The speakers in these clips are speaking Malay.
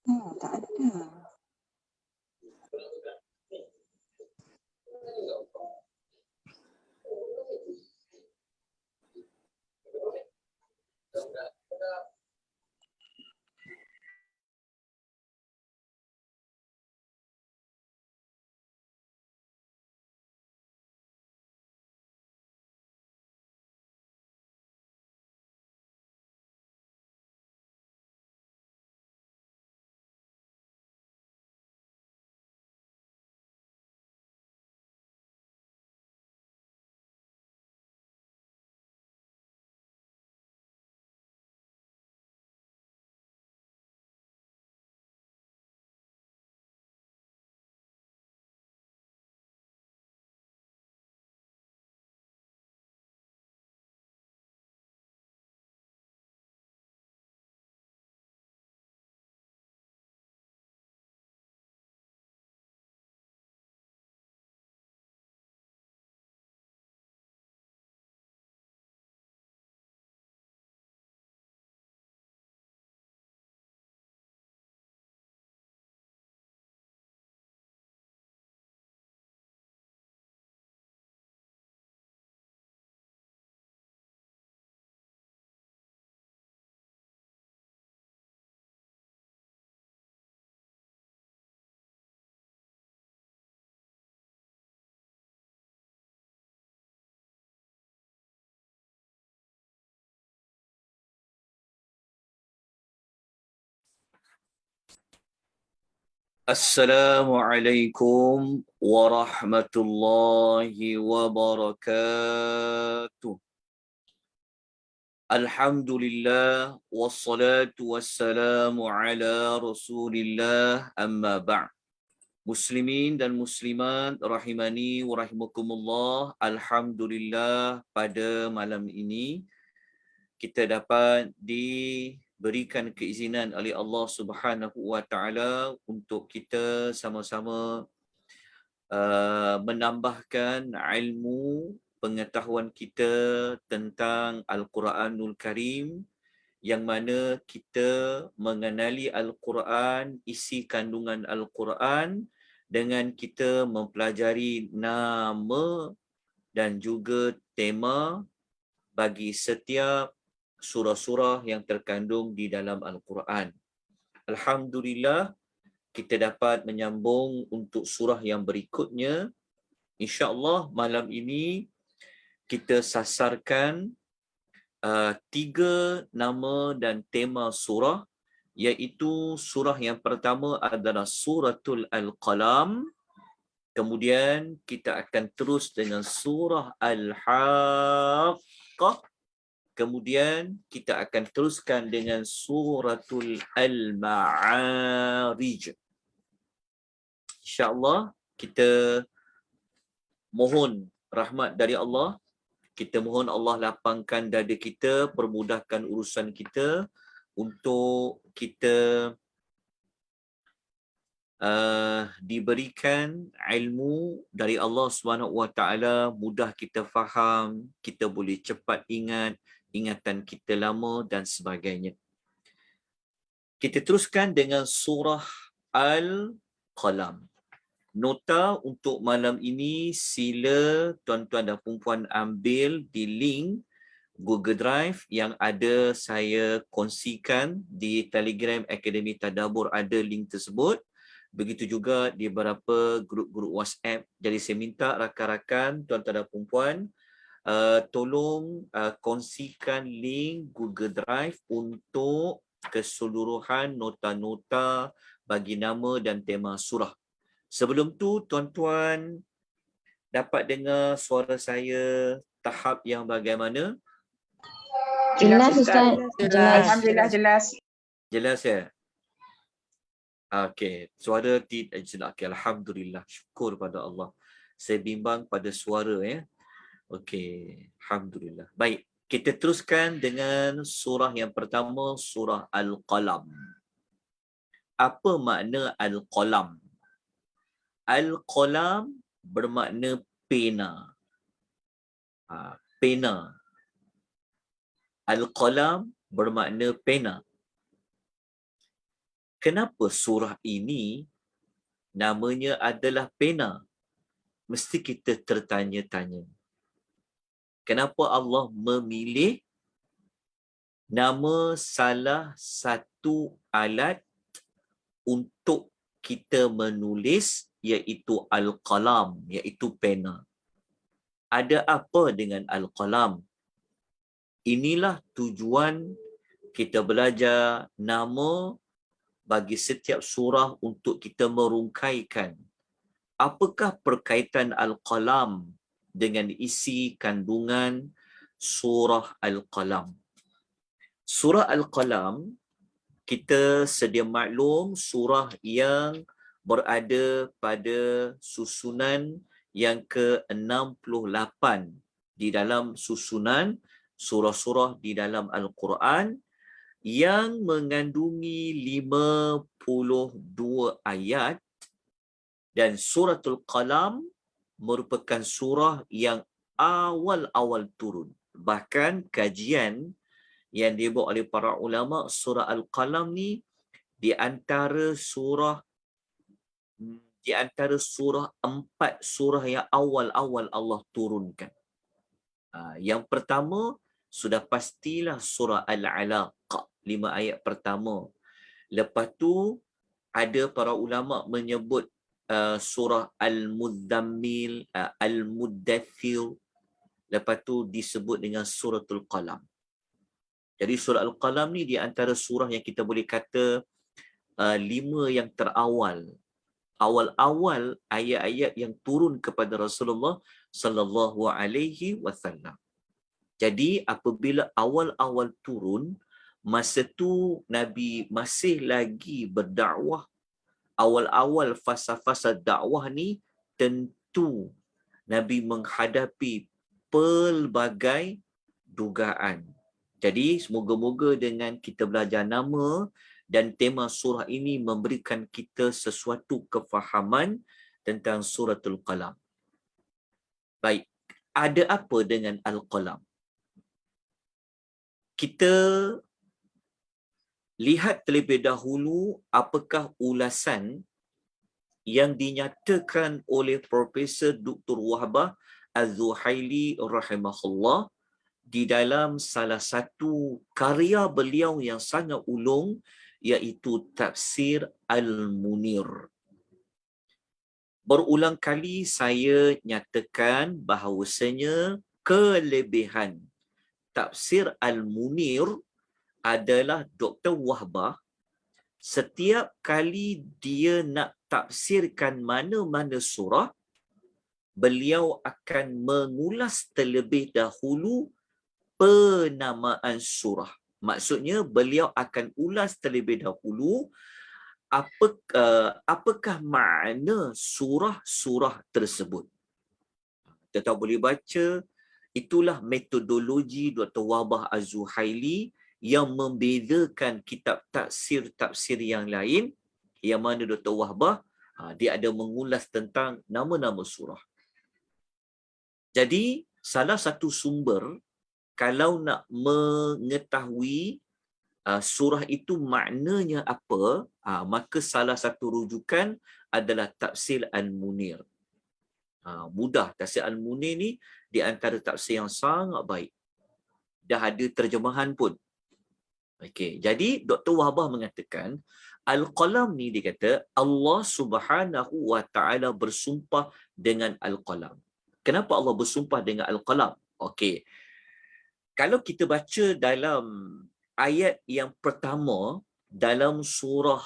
Oh, tak ada. Assalamualaikum warahmatullahi wabarakatuh. Alhamdulillah wassalatu wassalamu ala Rasulillah amma ba'd. Muslimin dan muslimat rahimani wa rahimakumullah. Alhamdulillah pada malam ini kita dapat diberikan keizinan oleh Allah Subhanahu wa taala untuk kita sama-sama menambahkan ilmu pengetahuan kita tentang Al-Quranul Karim, yang mana kita mengenali Al-Quran, isi kandungan Al-Quran, dengan kita mempelajari nama dan juga tema bagi setiap surah-surah yang terkandung di dalam Al-Quran. Alhamdulillah, kita dapat menyambung untuk surah yang berikutnya. InsyaAllah malam ini kita sasarkan 3 nama dan tema surah, iaitu surah yang pertama adalah Suratul Al-Qalam. Kemudian kita akan terus dengan surah Al-Haqqah. Kemudian kita akan teruskan dengan Suratul Al-Ma'arij. InsyaAllah kita mohon rahmat dari Allah. Kita mohon Allah lapangkan dada kita, permudahkan urusan kita untuk kita diberikan ilmu dari Allah SWT, mudah kita faham, kita boleh cepat ingat, ingatan kita lama dan sebagainya. Kita teruskan dengan surah Al-Qalam. Nota untuk malam ini, sila tuan-tuan dan puan-puan ambil di link Google Drive yang ada saya kongsikan di Telegram Akademi Tadabbur, ada link tersebut. Begitu juga di beberapa grup-grup WhatsApp. Jadi saya minta rakan-rakan, tuan-tuan dan puan-puan, tolong kongsikan link Google Drive untuk keseluruhan nota-nota bagi nama dan tema surah. Sebelum tu, tuan-tuan dapat dengar suara saya tahap yang bagaimana? Jelas Ustaz. Jelas. Alhamdulillah jelas. Jelas ya? Okey, suara tidak jelas. Okay, alhamdulillah, syukur pada Allah. Saya bimbang pada suara ya. Okey, alhamdulillah. Baik, kita teruskan dengan surah yang pertama, surah Al-Qalam. Apa makna Al-Qalam? Al-Qalam bermakna pena. Pena. Al-Qalam bermakna pena. Kenapa surah ini namanya adalah pena? Mesti kita tertanya-tanya. Kenapa Allah memilih nama salah satu alat untuk kita menulis, iaitu Al-Qalam, iaitu pena? Ada apa dengan Al-Qalam? Inilah tujuan kita belajar nama bagi setiap surah untuk kita merungkaikan apakah perkaitan Al-Qalam dengan isi kandungan surah Al-Qalam. Surah Al-Qalam, kita sedia maklum, surah yang berada pada susunan yang ke-68 di dalam susunan surah-surah di dalam Al-Quran, yang mengandungi 52 ayat, dan suratul Qalam merupakan surah yang awal-awal turun. Bahkan kajian yang dibuat oleh para ulama, surah Al-Qalam ni di antara surah 4 surah yang awal-awal Allah turunkan. Yang pertama sudah pastilah surah Al-Alaq, 5 ayat pertama. Lepas tu ada para ulama menyebut surah Al-Mudzammil, Al-Muddathir. Lepas tu disebut dengan suratul Qalam. Jadi surah Al-Qalam ni di antara surah yang kita boleh kata 5 yang terawal. Awal-awal ayat-ayat yang turun kepada Rasulullah sallallahu alaihi wasallam. Jadi apabila awal-awal turun, masa tu Nabi masih lagi berdakwah. Awal-awal fasa-fasa dakwah ni tentu Nabi menghadapi pelbagai dugaan. Jadi semoga-moga dengan kita belajar nama dan tema surah ini memberikan kita sesuatu kefahaman tentang suratul Qalam. Baik, ada apa dengan Al-Qalam? Kita lihat terlebih dahulu apakah ulasan yang dinyatakan oleh Profesor Dr. Wahbah Az-Zuhaili rahimahullah di dalam salah satu karya beliau yang sangat ulung, iaitu Tafsir Al-Munir. Berulang kali saya nyatakan bahawasanya kelebihan Tafsir Al-Munir adalah Dr. Wahbah setiap kali dia nak tafsirkan mana-mana surah, beliau akan mengulas terlebih dahulu penamaan surah. Maksudnya beliau akan ulas terlebih dahulu apakah makna surah-surah tersebut. Kita boleh baca, itulah metodologi Dr. Wahbah Az-Zuhaili yang membezakan kitab tafsir-tafsir yang lain, yang mana Dr. Wahbah dia ada mengulas tentang nama-nama surah. Jadi salah satu sumber kalau nak mengetahui surah itu maknanya apa, maka salah satu rujukan adalah Tafsir Al-Munir. Mudah, Tafsir Al-Munir ni di antara tafsir yang sangat baik. Dah ada terjemahan pun. Okey, jadi Dr. Wahbah mengatakan Al-Qalam ni dia kata Allah Subhanahu wa taala bersumpah dengan Al-Qalam. Kenapa Allah bersumpah dengan Al-Qalam? Okey. Kalau kita baca dalam ayat yang pertama dalam surah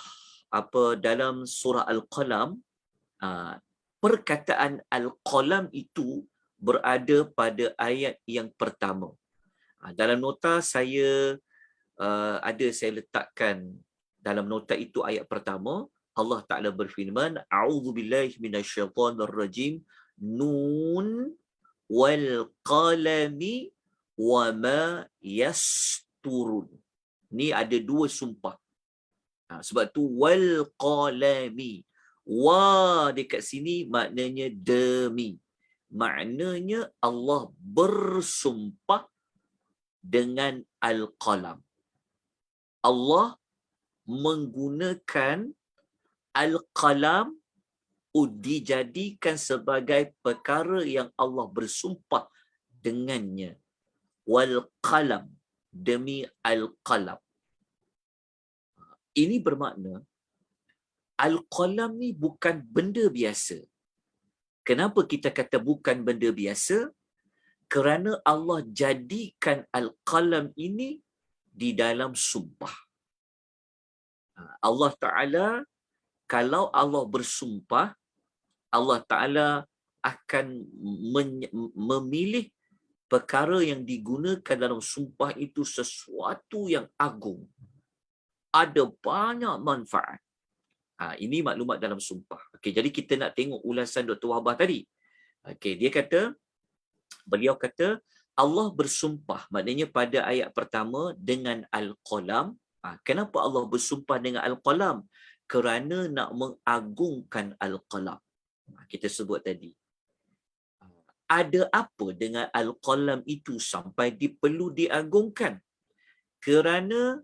Al-Qalam, perkataan Al-Qalam itu berada pada ayat yang pertama. Dalam nota saya saya letakkan dalam nota itu ayat pertama. Allah Ta'ala berfirman, A'udzubillahi minasyaitonirrajim, Nun wal qalami wa ma yasturun. Ni ada dua sumpah. Sebab tu wal qalami. Wa dekat sini maknanya demi. Maknanya Allah bersumpah dengan al-qalam. Allah menggunakan al-qalam dijadikan sebagai perkara yang Allah bersumpah dengannya. Wal qalam, demi al-qalam. Ini bermakna al-qalam ni bukan benda biasa. Kenapa kita kata bukan benda biasa? Kerana Allah jadikan al-qalam ini di dalam sumpah. Allah Ta'ala, kalau Allah bersumpah, Allah Ta'ala akan memilih perkara yang digunakan dalam sumpah itu sesuatu yang agung. Ada banyak manfaat. Ini maklumat dalam sumpah. Okey, jadi kita nak tengok ulasan Dr. Wahbah tadi. Okey, beliau kata Allah bersumpah, maknanya pada ayat pertama dengan al-qalam. Kenapa Allah bersumpah dengan al-qalam? Kerana nak mengagungkan al-qalam. Kita sebut tadi. Ada apa dengan al-qalam itu sampai perlu diagungkan? Kerana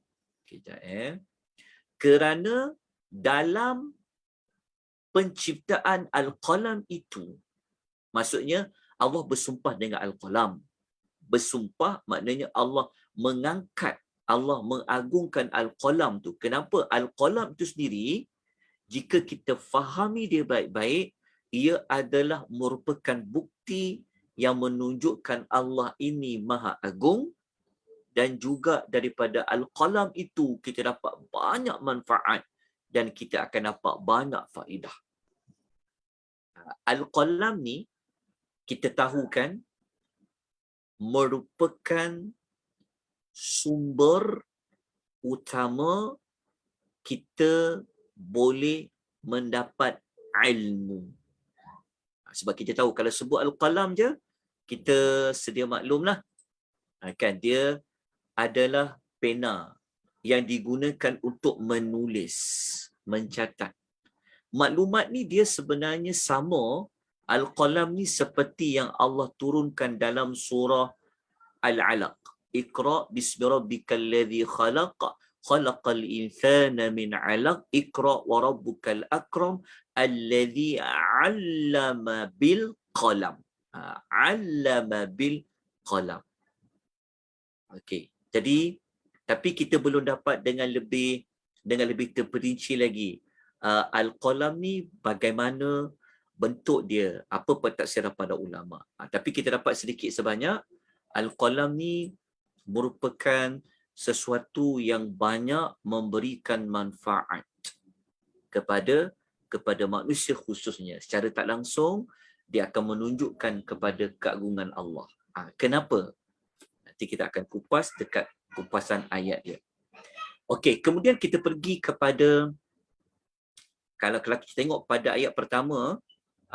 kerana dalam penciptaan al-qalam itu, maksudnya Allah bersumpah dengan al-qalam. Bersumpah maknanya Allah mengangkat, Allah mengagungkan al-qalam tu. Kenapa? Al-qalam itu sendiri, jika kita fahami dia baik-baik, ia adalah merupakan bukti yang menunjukkan Allah ini Maha Agung, dan juga daripada al-qalam itu kita dapat banyak manfaat dan kita akan dapat banyak faedah. Al-qalam ni kita tahu kan merupakan sumber utama kita boleh mendapat ilmu. Sebab kita tahu kalau sebut al-qalam je, kita sedia maklumlah. Kan dia adalah pena yang digunakan untuk menulis, mencatat. Maklumat ni dia sebenarnya sama, al-qalam ni seperti yang Allah turunkan dalam surah Al-Alaq. Iqra bismi rabbikal ladzi khalaq, khalaqal insana min 'alaq, iqra wa rabbukal akram alladzi 'allama bil qalam. 'Allama bil qalam. Okey. Jadi tapi kita belum dapat dengan lebih terperinci lagi. Al-qalam ni bagaimana bentuk dia, apa pentafsiran pada ulama. Tapi kita dapat sedikit sebanyak, al-qalam ni merupakan sesuatu yang banyak memberikan manfaat kepada manusia khususnya. Secara tak langsung, dia akan menunjukkan kepada keagungan Allah. Kenapa? Nanti kita akan kupas dekat kupasan ayat dia. Okey, kemudian kita pergi kepada, kalau kita tengok pada ayat pertama,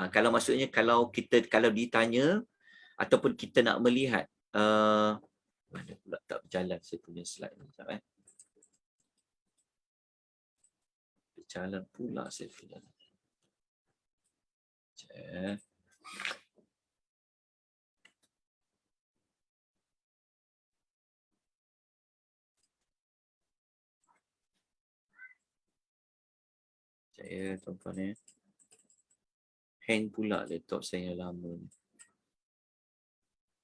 kalau maksudnya kalau ditanya ataupun kita nak melihat, mana pula tak berjalan saya punya slide ni, sekejap berjalan pula saya punya. Saya tuan-tuan hang pula laptop saya yang lama ni.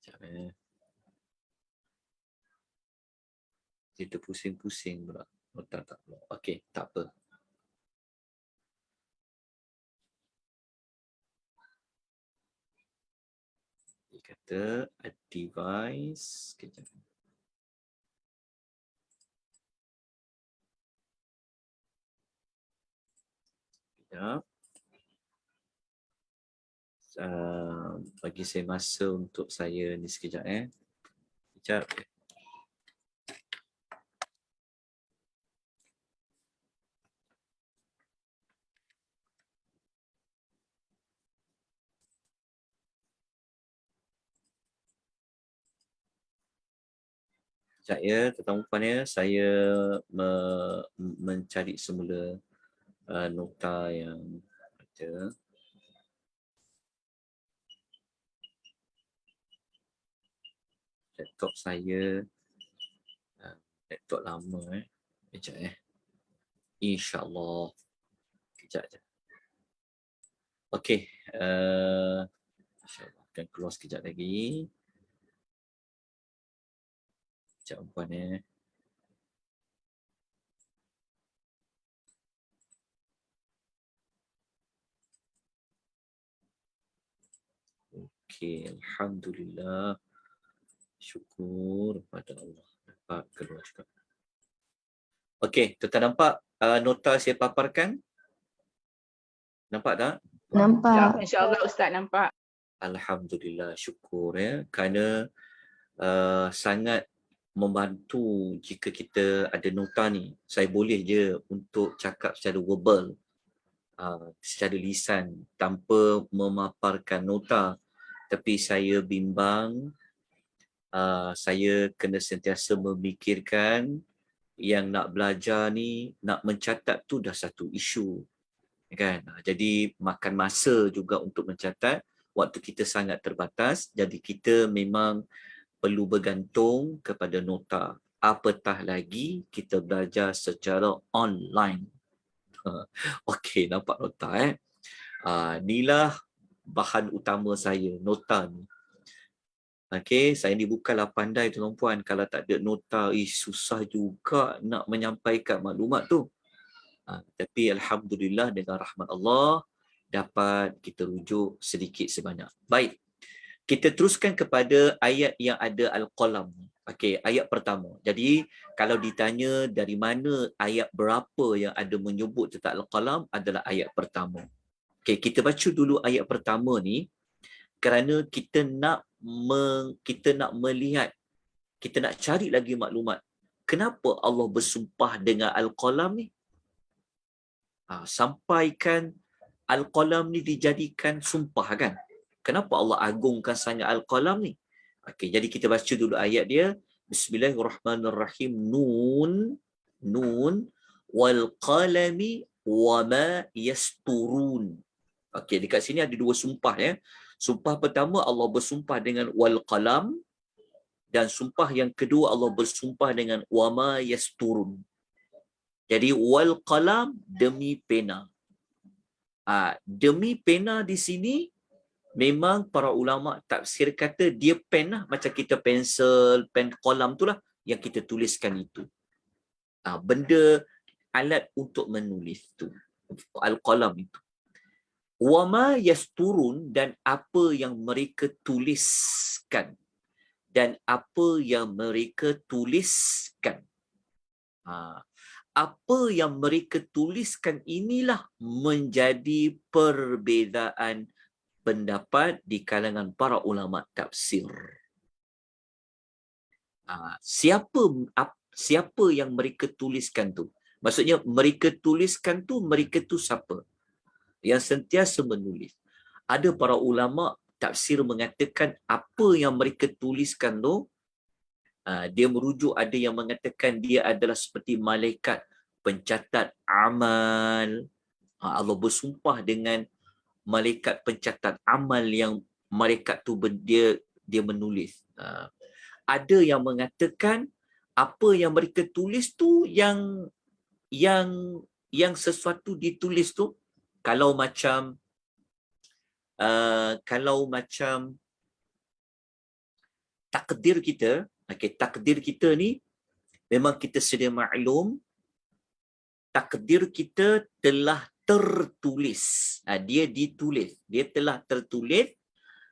Sekejap Kita pusing-pusing pula. Tak pula. Okey, tak apa. Dia kata a device. Sekejap. Sekejap. Bagi saya masa untuk saya ni sekejap Sekejap. Sekejap tuan-tuan puan saya mencari semula nota yang ada. Laptop saya laptop lama Sekejap InsyaAllah. Sekejap je. Okey. InsyaAllah akan keluar sekejap lagi. Sekejap puan Okey. Alhamdulillah. Syukur pada Allah. Dapat keluar juga. Okey. Tuan nampak nota saya paparkan? Nampak tak? Nampak. InsyaAllah Ustaz nampak. Alhamdulillah, syukur kerana sangat membantu jika kita ada nota ni. Saya boleh je untuk cakap secara verbal, secara lisan tanpa memaparkan nota. Tapi saya bimbang, saya kena sentiasa memikirkan yang nak belajar ni, nak mencatat tu dah satu isu. Kan? Jadi makan masa juga untuk mencatat. Waktu kita sangat terbatas, jadi kita memang perlu bergantung kepada nota. Apatah lagi kita belajar secara online. Okey, nampak nota inilah bahan utama saya, nota ni. Okey, saya ni bukanlah pandai tuan-puan. Kalau tak ada nota, susah juga nak menyampaikan maklumat tu. Tapi Alhamdulillah dengan rahmat Allah, dapat kita rujuk sedikit sebanyak. Baik, kita teruskan kepada ayat yang ada Al-Qalam. Okey, ayat pertama. Jadi, kalau ditanya dari mana ayat berapa yang ada menyebut tentang Al-Qalam adalah ayat pertama. Okey, kita baca dulu ayat pertama ni kerana kita nak melihat, kita nak cari lagi maklumat. Kenapa Allah bersumpah dengan Al-Qalam ni? Sampaikan Al-Qalam ni dijadikan sumpah kan? Kenapa Allah agungkan sangat Al-Qalam ni? Okey, jadi kita baca dulu ayat dia. Bismillahirrahmanirrahim. Nun wal qalami wama yasturun. Okey, dekat sini ada dua sumpah Sumpah pertama Allah bersumpah dengan wal qalam, dan sumpah yang kedua Allah bersumpah dengan wama yasturun. Jadi wal qalam demi pena. Demi pena di sini memang para ulama tafsir kata dia pen lah, macam kita pensel, pen, kolam tu lah yang kita tuliskan itu. Benda alat untuk menulis tu, al-qalam itu. Wama yasturun, dan apa yang mereka tuliskan. Dan apa yang mereka tuliskan. Apa yang mereka tuliskan inilah menjadi perbezaan pendapat di kalangan para ulama tafsir. Siapa yang mereka tuliskan tu? Maksudnya mereka tuliskan tu, mereka tu siapa? Yang sentiasa menulis. Ada para ulama tafsir mengatakan apa yang mereka tuliskan tu, dia merujuk, ada yang mengatakan dia adalah seperti malaikat pencatat amal. Allah bersumpah dengan malaikat pencatat amal yang malaikat tu dia menulis. Ada yang mengatakan apa yang mereka tulis tu yang sesuatu ditulis tu, kalau macam takdir kita. Takdir kita ni memang kita sedia maklum, takdir kita telah tertulis. Dia ditulis, dia telah tertulis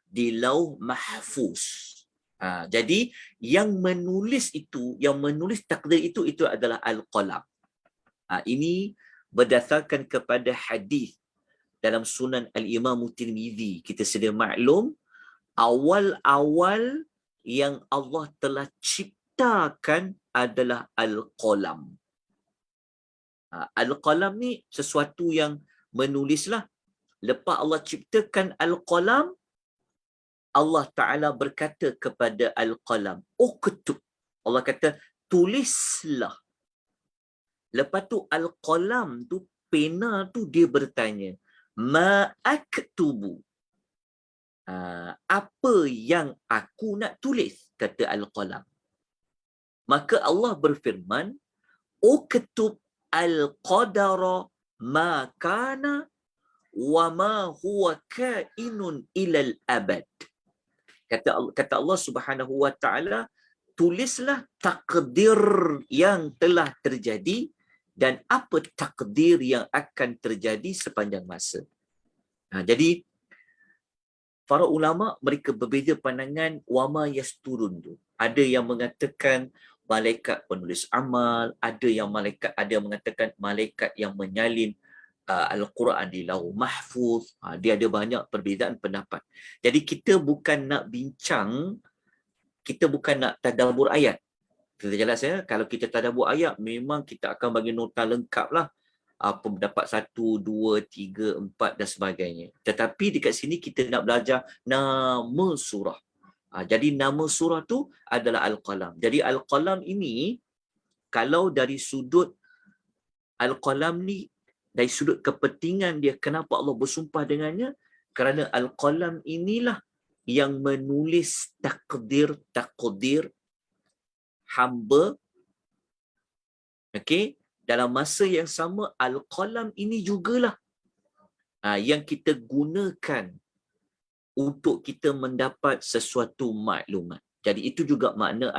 di Lauh Mahfuz. Jadi yang menulis itu, yang menulis takdir itu adalah Al-Qalam. Ini berdasarkan kepada hadis dalam Sunan Al-Imam Tirmizi. Kita sedia maklum, awal-awal yang Allah telah ciptakan adalah Al-Qalam. Al-Qalam ni sesuatu yang menulislah. Lepas Allah ciptakan Al-Qalam, Allah Ta'ala berkata kepada Al-Qalam, uktub. Allah kata, tulislah. Lepas tu Al-Qalam tu, pena tu dia bertanya, ma aktubu. Apa yang aku nak tulis, kata Al-Qalam. Maka Allah berfirman, uktub al-qadara ma kana wa ma huwa kainun ilal abad. Kata Allah Subhanahu wa taala, tulislah takdir yang telah terjadi dan apa takdir yang akan terjadi sepanjang masa. Jadi para ulama mereka berbeza pandangan wama yasturun tu. Ada yang mengatakan malaikat penulis amal, ada yang mengatakan malaikat yang menyalin Al-Quran di Lauh Mahfuz. Dia ada banyak perbezaan pendapat. Jadi kita bukan nak bincang, kita bukan nak tadabbur ayat. Kita jelas ya, kalau kita tadabbur ayat memang kita akan bagi nota lengkap lah. Apa pendapat 1, 2, 3, 4 dan sebagainya. Tetapi dekat sini kita nak belajar nama surah. Jadi nama surah tu adalah Al-Qalam. Jadi Al-Qalam ini, kalau dari sudut Al-Qalam ni, dari sudut kepentingan dia, kenapa Allah bersumpah dengannya? Kerana Al-Qalam inilah yang menulis takdir hamba. Okey, dalam masa yang sama Al-Qalam ini jugalah yang kita gunakan untuk kita mendapat sesuatu maklumat. Jadi itu juga makna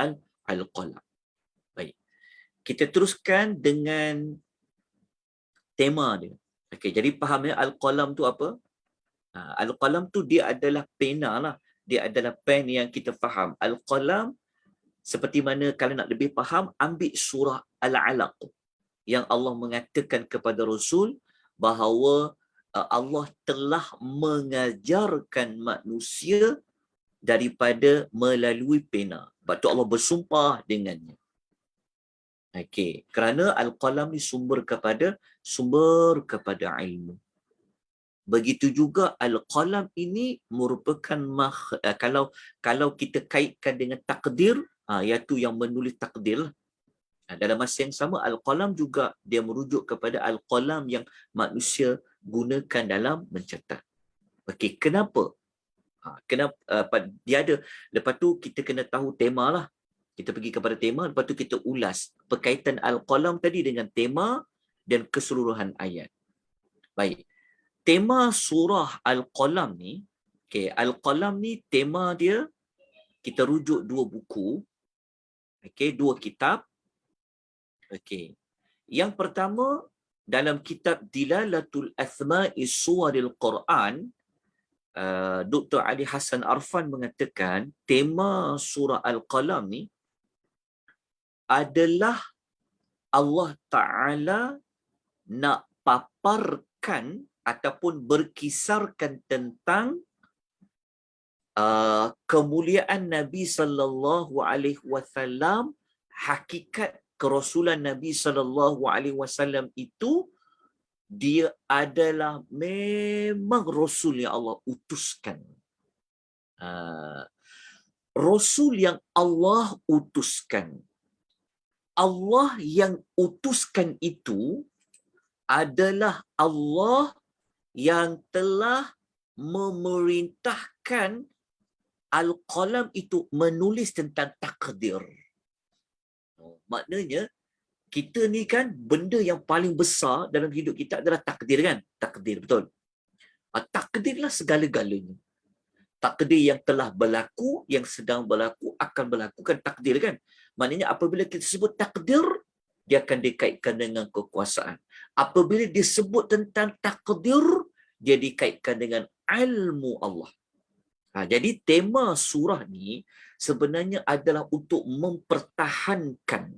Al-Qalam. Baik. Kita teruskan dengan tema dia. Okey, jadi faham ya Al-Qalam tu apa? Al-Qalam tu dia adalah pena lah. Dia adalah pen yang kita faham. Al-Qalam, seperti mana kalau nak lebih faham, ambil surah Al-Alaq yang Allah mengatakan kepada Rasul bahawa Allah telah mengajarkan manusia daripada melalui pena. Sebab tu Allah bersumpah dengannya. Okey, kerana Al-Qalam ni sumber kepada ilmu. Begitu juga Al-Qalam ini merupakan kalau kita kaitkan dengan takdir, iaitu yang menulis takdir. Dalam masa yang sama Al-Qalam juga dia merujuk kepada Al-Qalam yang manusia gunakan dalam mencatat. Okey, kenapa? Kenapa dia ada? Lepas tu kita kena tahu tema lah. Kita pergi kepada tema, lepas tu kita ulas berkaitan Al-Qalam tadi dengan tema dan keseluruhan ayat. Baik. Tema surah Al-Qalam ni, okey, Al-Qalam ni tema dia kita rujuk 2 buku. Okey, 2 kitab. Okey. Yang pertama dalam kitab Dilalatul Asma'i Suwaril Quran, Dr. Ali Hassan Arfan mengatakan tema surah Al-Qalam ni adalah Allah Ta'ala nak paparkan ataupun berkisarkan tentang kemuliaan Nabi sallallahu alaihi wasallam, hakikat kerasulan Nabi sallallahu alaihi wasallam itu dia adalah memang rasul yang Allah utuskan. Rasul yang Allah utuskan. Allah yang utuskan itu adalah Allah yang telah memerintahkan Al-Qalam itu menulis tentang takdir. Maknanya kita ni kan benda yang paling besar dalam hidup kita adalah takdir kan? Takdir, betul. Takdirlah segala-galanya. Takdir yang telah berlaku, yang sedang berlaku, akan berlaku kan takdir kan? Maknanya apabila kita sebut takdir, dia akan dikaitkan dengan kekuasaan. Apabila disebut tentang takdir, dia dikaitkan dengan ilmu Allah. Jadi tema surah ni sebenarnya adalah untuk mempertahankan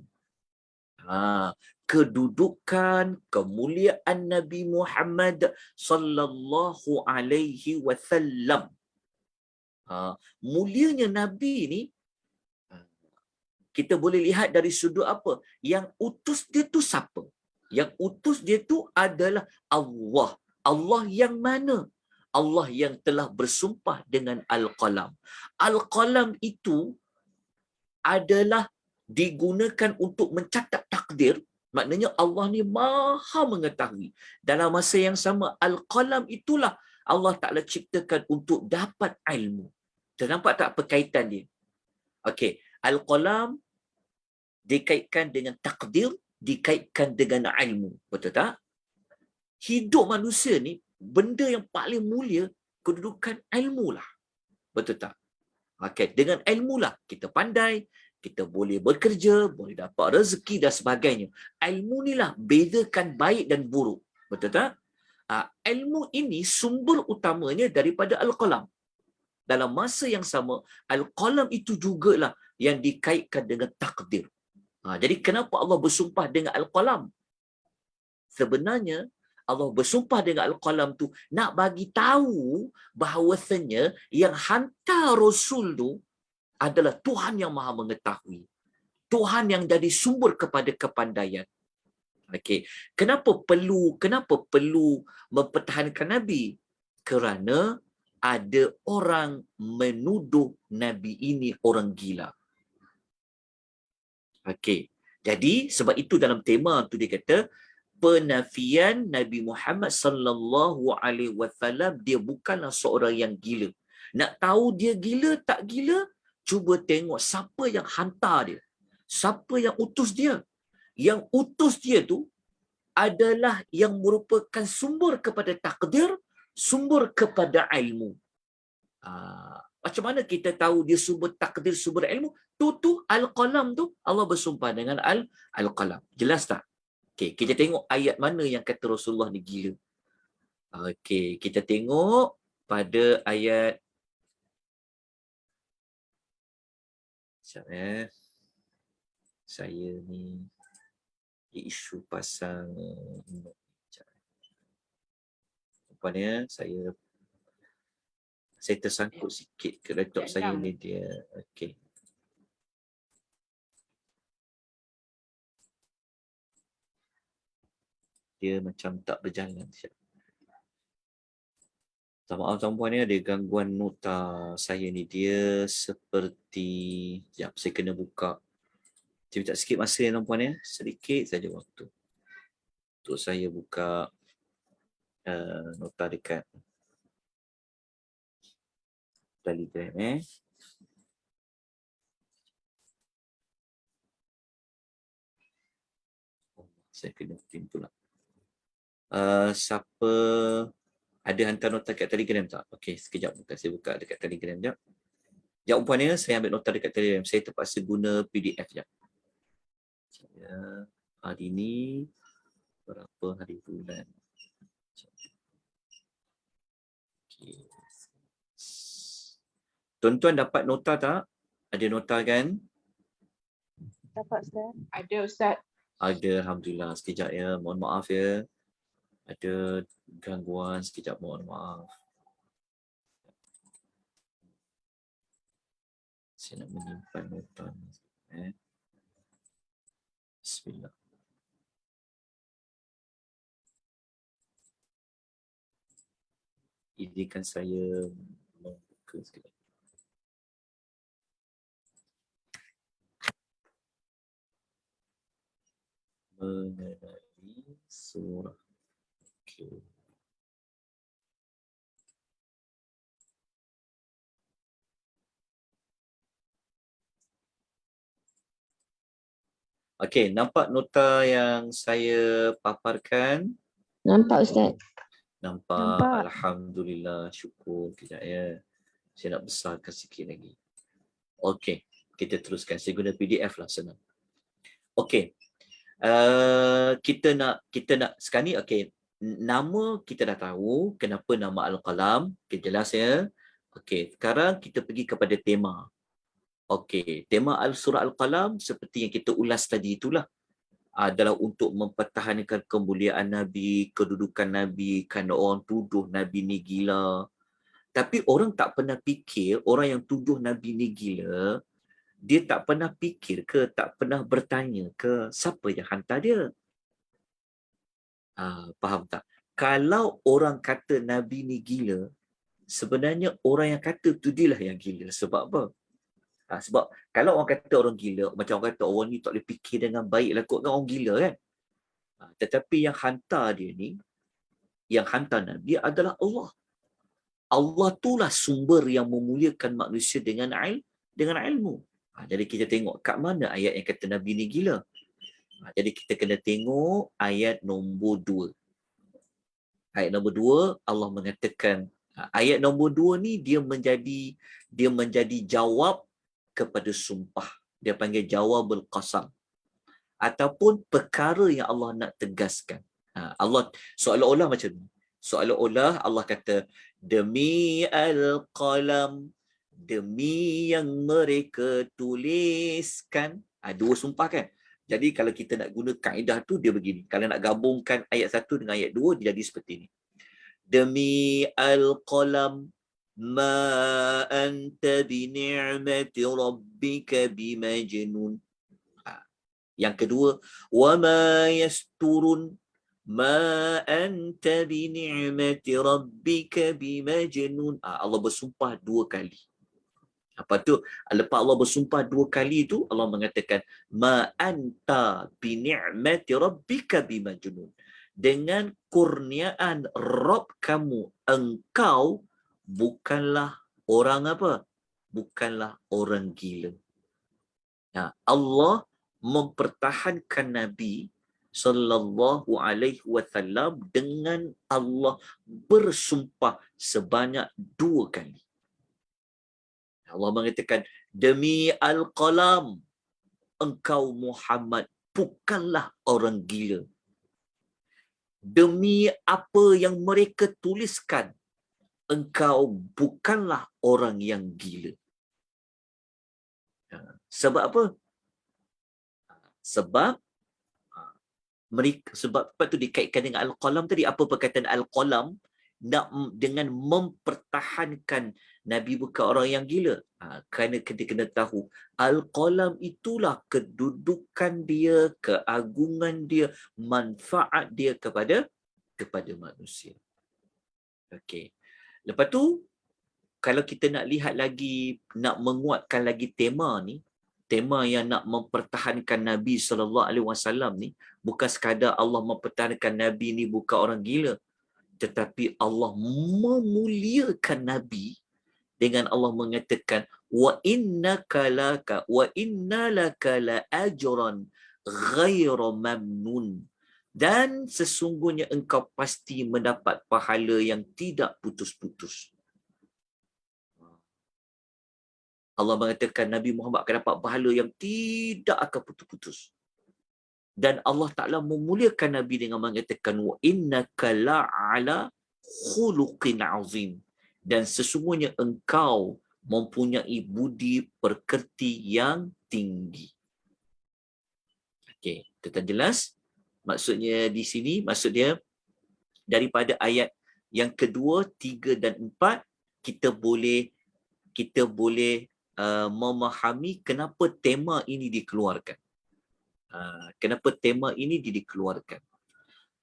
Kedudukan, kemuliaan Nabi Muhammad sallallahu alaihi wasallam. Mulianya Nabi ni kita boleh lihat dari sudut apa? Yang utus dia tu siapa? Yang utus dia tu adalah Allah. Allah yang mana? Allah yang telah bersumpah dengan Al-Qalam. Al-Qalam itu adalah digunakan untuk mencatat takdir. Maknanya Allah ni maha mengetahui. Dalam masa yang sama, Al-Qalam itulah Allah Ta'ala ciptakan untuk dapat ilmu. Nampak tak perkaitan dia? Okey, Al-Qalam dikaitkan dengan takdir, dikaitkan dengan ilmu. Betul tak? Hidup manusia ni, benda yang paling mulia, kedudukan ilmu lah. Betul tak? Okay. Dengan ilmu lah kita pandai, kita boleh bekerja, boleh dapat rezeki dan sebagainya. Ilmu ni lah bezakan baik dan buruk. Betul tak? Ilmu ini sumber utamanya daripada Al-Qalam. Dalam masa yang sama, Al-Qalam itu jugalah yang dikaitkan dengan takdir. Jadi kenapa Allah bersumpah dengan Al-Qalam? Sebenarnya Allah bersumpah dengan Al-Qalam tu nak bagi tahu bahawasanya yang hantar Rasul tu adalah Tuhan yang Maha Mengetahui. Tuhan yang jadi sumber kepada kepandaian. Okey, kenapa perlu mempertahankan Nabi? Kerana ada orang menuduh Nabi ini orang gila. Okey. Jadi sebab itu dalam tema tu dia kata penafian Nabi Muhammad sallallahu alaihi wasallam, dia bukanlah seorang yang gila. Nak tahu dia gila tak gila? Cuba tengok siapa yang hantar dia. Siapa yang utus dia. Yang utus dia tu adalah yang merupakan sumber kepada takdir, sumber kepada ilmu. Macam mana kita tahu dia sumber takdir, sumber ilmu? Tu Al-Qalam tu, Allah bersumpah dengan Al-Qalam. Jelas tak? Okey, kita tengok ayat mana yang kata Rasulullah ni gila. Okey, kita tengok pada ayat saya ni isu pasal rupanya saya tersangkut sikit ke laptop saya ni dia. Okey. Dia macam tak berjalan. Maaf tuan-puan ya, ada gangguan nota saya ni. Dia seperti... Sekejap, saya kena buka. Sekejap sikit masa ya tuan-puan ya. Sedikit saja waktu. Untuk saya buka nota dekat Telegram . Saya kena print pula. Siapa ada hantar nota kat Telegram tak? Okey, sekejap saya buka dekat Telegram jap. Sekejap umpamanya saya ambil nota dekat Telegram. Saya terpaksa guna PDF jap. Saya hari ni berapa hari bulan? Okay. Tuan-tuan dapat nota tak? Ada nota kan? Dapat Ustaz. Ada Ustaz. Ada, alhamdulillah. Sekejap ya, mohon maaf ya. Ada gangguan, sekejap mohon maaf. Saya nak menyimpan nota ni. Bismillah. Izinkan saya membuka sekejap. Mengenai surah. Okay. Okey, nampak nota yang saya paparkan? Nampak Ustaz. Nampak. Alhamdulillah, syukur. Kejap ya. Saya nak besarkan sikit lagi. Okey, kita teruskan. Saya guna PDF lah, senang. Okey. Kita nak sekarang ni, okey. Nama kita dah tahu. Kenapa nama Al-Qalam. Okay, jelas ya. Okey, sekarang kita pergi kepada tema. Okey, tema surah Al-Qalam seperti yang kita ulas tadi itulah. adalah untuk mempertahankan kemuliaan Nabi, kedudukan Nabi, kerana orang tuduh Nabi ni gila. Tapi orang tak pernah fikir, orang yang tuduh Nabi ni gila, dia tak pernah fikir ke, tak pernah bertanya ke, siapa yang hantar dia? Faham tak? Kalau orang kata Nabi ni gila, sebenarnya orang yang kata tu dia lah yang gila. Sebab apa? Sebab kalau orang kata orang gila, macam orang kata orang ni tak boleh fikir dengan baik lah, kot kan orang gila kan? Tetapi yang hantar dia ni, yang hantar Nabi adalah Allah. Allah itulah sumber yang memuliakan manusia dengan ilmu. Jadi kita tengok kat mana ayat yang kata Nabi ni gila. Jadi kita kena tengok ayat nombor 2. Ayat nombor 2 Allah mengatakan, ayat nombor 2 ni dia menjadi jawab kepada sumpah. Dia panggil jawabul qasam. Ataupun perkara yang Allah nak tegaskan. Allah seolah-olah macam ni. Seolah-olah Allah kata, demi al-qalam, demi yang mereka tuliskan. Dua sumpah kan? Jadi kalau kita nak guna kaedah tu, dia begini. Kalau nak gabungkan ayat 1 dengan ayat 2, dia jadi seperti ini. Demi al-qalam, ma anta bini'mati rabbika bimajnun. Yang kedua, wa ma yasturun, ma anta bini'mati rabbika bimajnun. Allah bersumpah 2 kali. Lepas tu, lepas Allah bersumpah 2 kali tu, Allah mengatakan, ma anta bini'mati rabbika bimajnun. Dengan kurniaan Rabb kamu, engkau bukanlah orang apa? Bukanlah orang gila. Allah mempertahankan Nabi sallallahu alaihi wasallam dengan Allah bersumpah sebanyak 2 kali. Allah mengatakan, demi al-qalam, engkau Muhammad bukanlah orang gila. Demi apa yang mereka tuliskan, engkau bukanlah orang yang gila. Sebab apa? Sebab tu dikaitkan dengan al-qalam tadi. Apa perkataan al-qalam? Dengan mempertahankan Nabi bukan orang yang gila. Kerana kita kena tahu, al-qalam itulah kedudukan dia, keagungan dia, manfaat dia kepada manusia. Okey. Lepas tu, kalau kita nak lihat lagi, nak menguatkan lagi tema ni, tema yang nak mempertahankan Nabi SAW ni, bukan sekadar Allah mempertahankan Nabi ni bukan orang gila, tetapi Allah memuliakan Nabi dengan Allah mengatakan, wa innaka laka wa inna laka la ajran ghairu mamnun, dan sesungguhnya engkau pasti mendapat pahala yang tidak putus-putus. Allah mengatakan Nabi Muhammad akan dapat pahala yang tidak akan putus-putus. Dan Allah Ta'ala memuliakan Nabi dengan mengatakan, wa innaka la'ala khuluqin azim, dan sesungguhnya engkau mempunyai budi pekerti yang tinggi. Okey, itu jelas. Maksudnya di sini, maksud dia daripada ayat yang kedua, 3 dan 4, kita boleh memahami kenapa tema ini dikeluarkan. Kenapa tema ini dikeluarkan.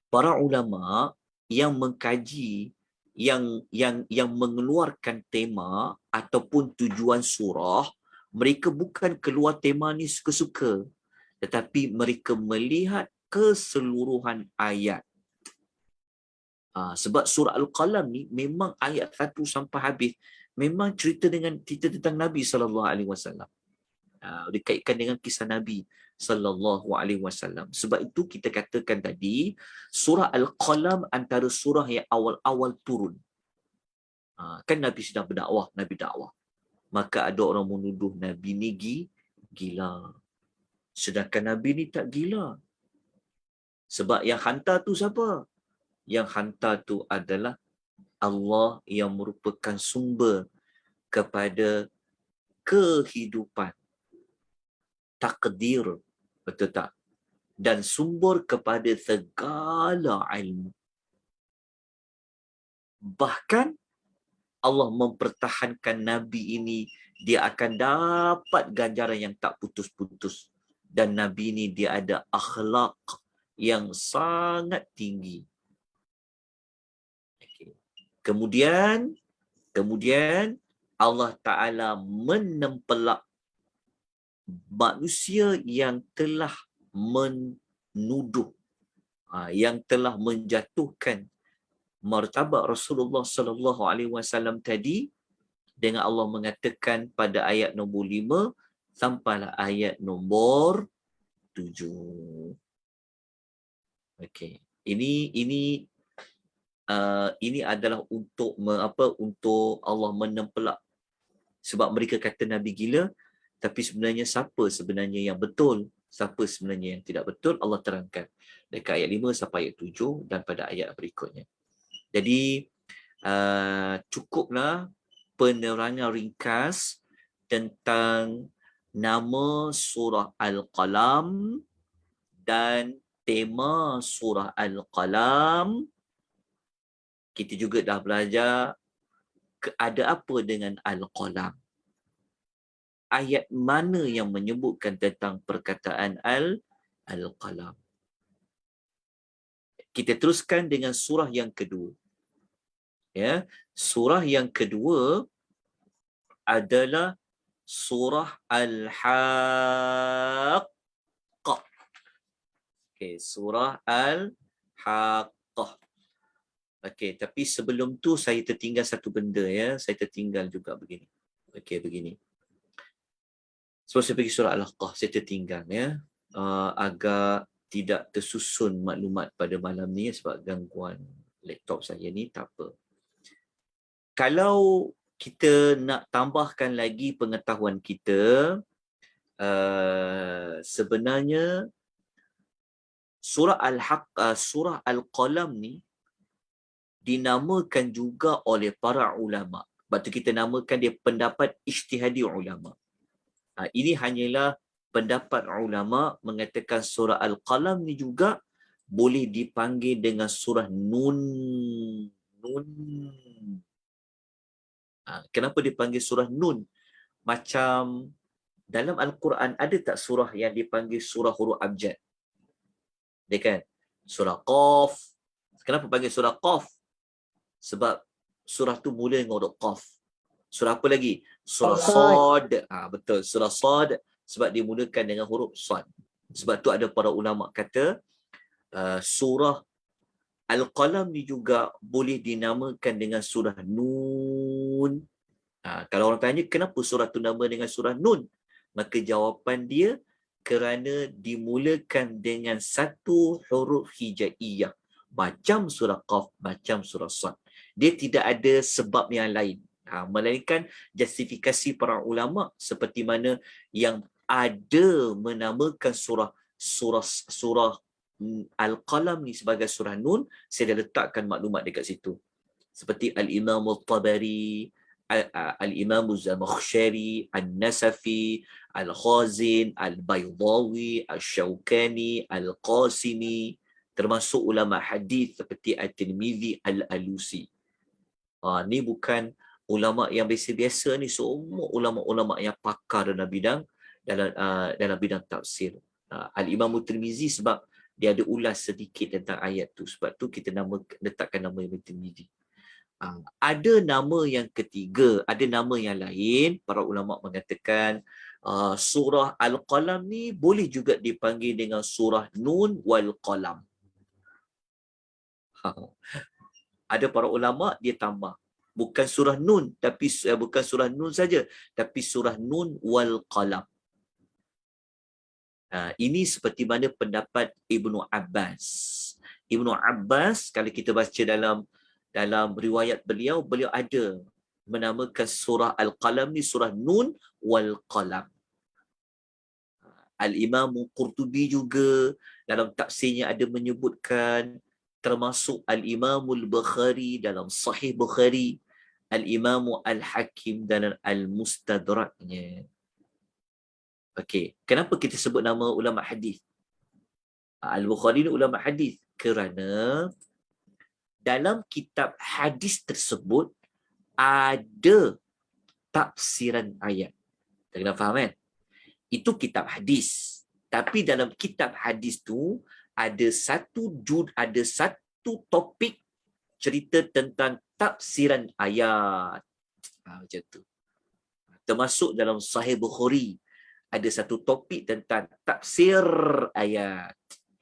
Para ulama yang mengkaji, yang mengeluarkan tema ataupun tujuan surah, mereka bukan keluar tema ni suka-suka, tetapi mereka melihat keseluruhan ayat. Sebab surah Al-Qalam ni memang ayat 1 sampai habis memang cerita tentang Nabi SAW. Dikaitkan dengan kisah Nabi SAW. Sebab itu kita katakan tadi, surah Al-Qalam antara surah yang awal-awal turun. Kan Nabi sedang berdakwah, Nabi dakwah. Maka ada orang menuduh Nabi ni gila. Sedangkan Nabi ni tak gila. Sebab yang hantar tu siapa? Yang hantar tu adalah Allah yang merupakan sumber kepada kehidupan, takdir, betul tak? dan sumber kepada segala ilmu. Bahkan Allah mempertahankan Nabi ini, dia akan dapat ganjaran yang tak putus-putus. Dan Nabi ini dia ada akhlak yang sangat tinggi. Okay. Kemudian Allah Ta'ala menempelak manusia yang telah menuduh, yang telah menjatuhkan martabat Rasulullah sallallahu alaihi wasallam tadi, dengan Allah mengatakan pada ayat nombor 5 sampailah ayat nombor 7. Okey. Ini adalah untuk untuk Allah menempelak, sebab mereka kata Nabi gila, tapi sebenarnya siapa sebenarnya yang betul, siapa sebenarnya yang tidak betul, Allah terangkan dekat ayat 5 sampai ayat 7 dan pada ayat berikutnya. Jadi cukuplah penerangan ringkas tentang nama surah Al-Qalam dan tema surah Al-Qalam. Kita juga dah belajar ada apa dengan Al-Qalam. Ayat mana yang menyebutkan tentang perkataan Al-Qalam. Kita teruskan dengan surah yang kedua. Ya, surah yang kedua adalah surah Al-Haqqah. Okey, surah Al-Haqqah. Okey, tapi sebelum tu saya tertinggal satu benda ya. Saya tertinggal juga begini. Okey, begini. Sebelum saya pergi surah Al-Haqqah, saya tertinggal ya. Agak tidak tersusun maklumat pada malam ni sebab gangguan laptop saya ni, tak apa. Kalau kita nak tambahkan lagi pengetahuan kita, sebenarnya surah surah Al-Qalam ni dinamakan juga oleh para ulama. Sebab tu kita namakan dia pendapat ijtihadi ulama. Ini hanyalah pendapat ulama mengatakan surah Al-Qalam ni juga boleh dipanggil dengan surah Nun. Kenapa dipanggil surah Nun? Macam dalam Al-Quran ada tak surah yang dipanggil surah huruf abjad? Dia kan? Surah Qaf. Kenapa panggil surah Qaf? Sebab surah tu mula dengan huruf Qaf. Surah apa lagi? Surah Sad. Betul, surah Sad sebab dimulakan dengan huruf Sad. Sebab tu ada para ulama kata surah Al-Qalam ni juga boleh dinamakan dengan surah Nun. Kalau orang tanya kenapa surah tu nama dengan surah Nun, maka jawapan dia kerana dimulakan dengan satu huruf hijaiyah. Macam surah Qaf, macam surah Sad. Dia tidak ada sebab yang lain. Melainkan justifikasi para ulama seperti mana yang ada menamakan surah Al-Qalam ni sebagai surah Nun, saya dah letakkan maklumat dekat situ. Seperti Al-Imam Al-Tabari, Al-Imam Az-Zamakhsyari, An-Nasafi, Al-Khazin, Al-Baydawi, Al-Shawkani, Al-Qasimi, termasuk ulama hadis seperti At-Tirmidzi, Al-Alusi. Ni bukan ulama yang biasa-biasa ni, semua ulama-ulama yang pakar dalam bidang tafsir. Al-Imam Tirmizi sebab dia ada ulas sedikit tentang ayat tu, sebab tu kita letakkan nama Ibn Tirmizi. Ada nama yang ketiga, ada nama yang lain. Para ulama mengatakan surah Al-Qalam ni boleh juga dipanggil dengan surah Nun wal Qalam. Ada para ulama dia tambah bukan surah Nun, tapi bukan surah Nun saja, tapi surah Nun wal Qalam. Ini seperti mana pendapat Ibnu Abbas. Ibnu Abbas, kalau kita baca dalam riwayat beliau ada menamakan surah Al-Qalam ni surah Nun wal Qalam. Al-Imam Qurtubi juga dalam tafsirnya ada menyebutkan, termasuk Al-Imam Al-Bukhari dalam Sahih Bukhari, Al-Imam Al-Hakim dalam Al-Mustadraknya. Okey, kenapa kita sebut nama ulama hadis? Al-Bukhari ni ulama hadis kerana dalam kitab hadis tersebut ada tafsiran ayat. Kita kena faham kan? Itu kitab hadis. Tapi dalam kitab hadis tu ada satu topik cerita tentang tafsiran ayat. Macam tu. Termasuk dalam Sahih Bukhari ada satu topik tentang tafsir ayat.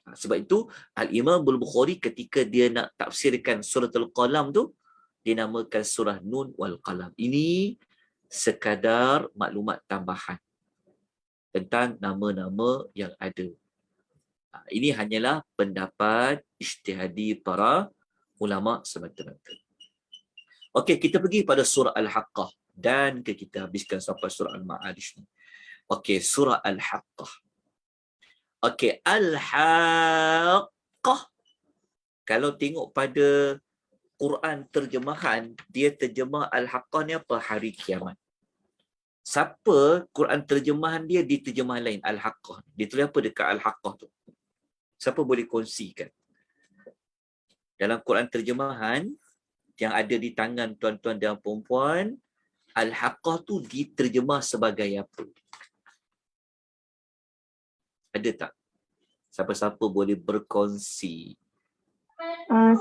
Sebab itu Al-Imam Al-Bukhari ketika dia nak tafsirkan surah Al-Qalam tu, dia namakan surah Nun wal Qalam. Ini sekadar maklumat tambahan tentang nama-nama yang ada. Ini hanyalah pendapat ijtihadi para ulama semata-mata. Okey, kita pergi pada surah Al-Haqqah dan kita habiskan sampai surah Al-Ma'arij ni. Okey, surah Al-Haqqah. Okey, Al-Haqqah. Kalau tengok pada Quran terjemahan, dia terjemah Al-Haqqah ni apa? Hari kiamat. Siapa Quran terjemahan dia di terjemahan lain? Al-Haqqah. Dia tulis apa dekat Al-Haqqah tu? Siapa boleh kongsikan? Dalam Quran terjemahan yang ada di tangan tuan-tuan dan puan-puan, Al-Haqqah tu diterjemah sebagai apa? Ada tak? Siapa-siapa boleh berkongsi?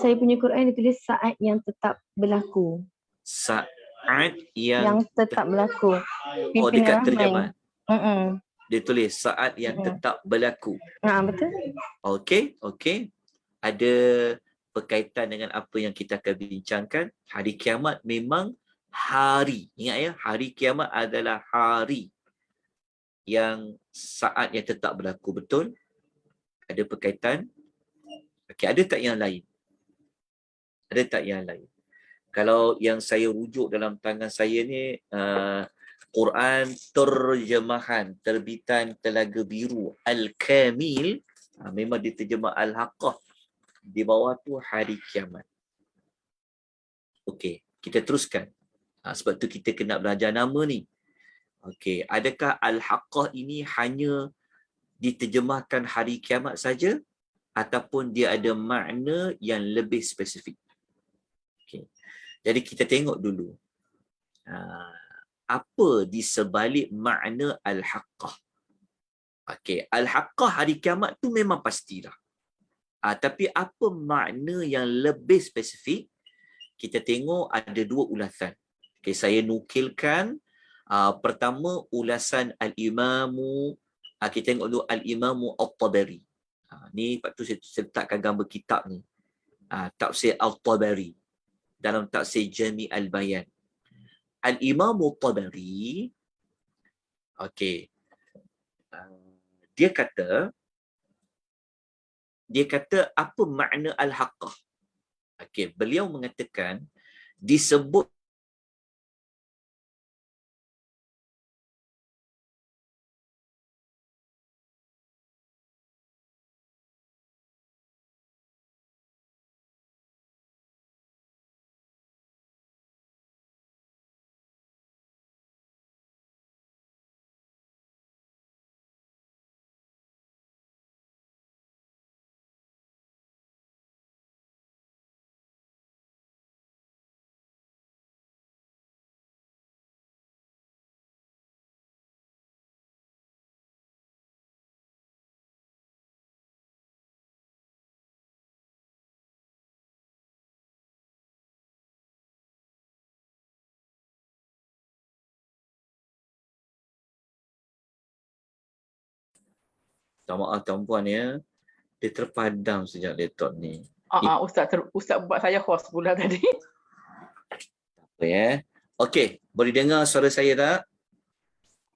Saya punya Quran ditulis saat yang tetap berlaku. Saat yang tetap berlaku. Oh, dekat Pimpinan terjemahan. Rahman. Dia tulis saat yang tetap berlaku. Betul. Okey. Ada berkaitan dengan apa yang kita akan bincangkan. Hari kiamat memang hari. Ingat ya, hari kiamat adalah hari yang saat yang tetap berlaku. Betul? Ada berkaitan? Okey, ada tak yang lain? Ada tak yang lain? Kalau yang saya rujuk dalam tangan saya ni, Quran terjemahan terbitan Telaga Biru Al-Kamil, memang diterjemah Al-Haqqah. Di bawah tu hari kiamat. Okey, kita teruskan. Sebab tu kita kena belajar nama ni. Okey, adakah Al-Haqqah ini hanya diterjemahkan hari kiamat saja ataupun dia ada makna yang lebih spesifik? Okey. Jadi kita tengok dulu. Apa di sebalik makna Al-Haqqah? Okey, Al-Haqqah hari kiamat tu memang pastilah. Tapi apa makna yang lebih spesifik? Kita tengok ada dua ulasan. Okey, saya nukilkan pertama ulasan Al-Imamu, kita tengok dulu Al-Imamu At-Tabari. Ni lepas tu saya letakkan gambar kitab ni. Tafsir At-Tabari dalam tafsir Jami' Al-Bayan. Al-Imamu At-Tabari, okey, dia kata apa makna Al-Haqqah? Okey, beliau mengatakan disebut maaf tuan-puan ya, dia terpadam sejak laptop ni. Ustaz buat saya host pula tadi. Apa ya? Okey, boleh dengar suara saya tak?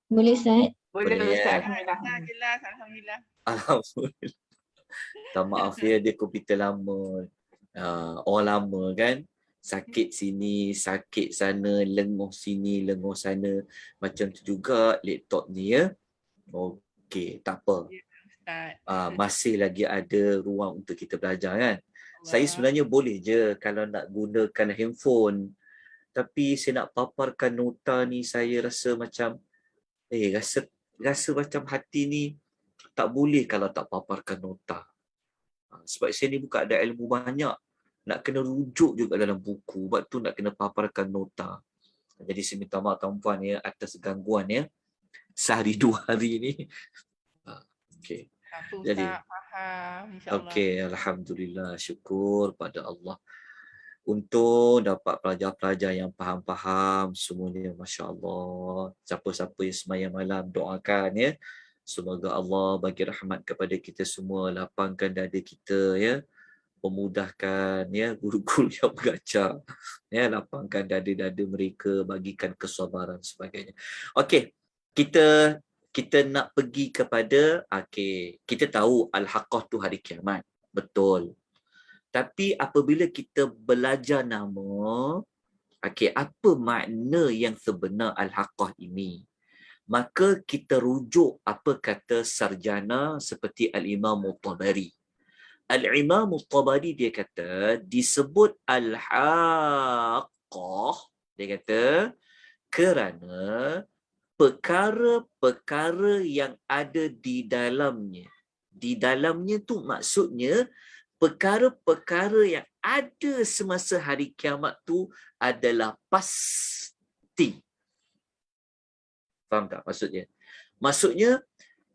Boleh, Ustaz? Boleh Boleh, Ustaz. Jelas, alhamdulillah. Alhamdulillah. Tak maaf ya, dia komputer lama. Orang lama kan? Sakit sini, sakit sana, lenguh sini, lenguh sana. Macam tu juga laptop ni ya. Okey, tak apa. Masih lagi ada ruang untuk kita belajar kan. Saya sebenarnya boleh je kalau nak gunakan handphone, tapi saya nak paparkan nota ni, saya rasa macam rasa macam hati ni tak boleh kalau tak paparkan nota. Sebab saya ni bukan ada ilmu banyak. Nak kena rujuk juga dalam buku. Sebab tu nak kena paparkan nota. Jadi saya minta maaf tuan-puan ya atas gangguan ya. Sehari 2 hari ni. Okey. Apa Jadi, Ustaz? Faham. InsyaAllah. okey, alhamdulillah, syukur pada Allah. Untuk dapat pelajar-pelajar yang faham-faham semuanya, masya-Allah. Siapa-siapa yang sembahyang malam doakan ya. Semoga Allah bagi rahmat kepada kita semua, lapangkan dada kita ya. Memudahkan ya guru-guru yang mengajar ya, lapangkan dada-dada mereka, bagikan kesabaran sebagainya. Okey, kita nak pergi kepada kita tahu al-haqqah tu hari kiamat, betul. Tapi apabila kita belajar nama apa makna yang sebenar al-haqqah ini, maka kita rujuk apa kata sarjana seperti al-Imam Tabari. Al-Imam Tabari dia kata disebut al-haqqah, dia kata kerana perkara-perkara yang ada di dalamnya. Di dalamnya tu maksudnya perkara-perkara yang ada semasa hari kiamat tu adalah pasti. Faham tak maksudnya? Maksudnya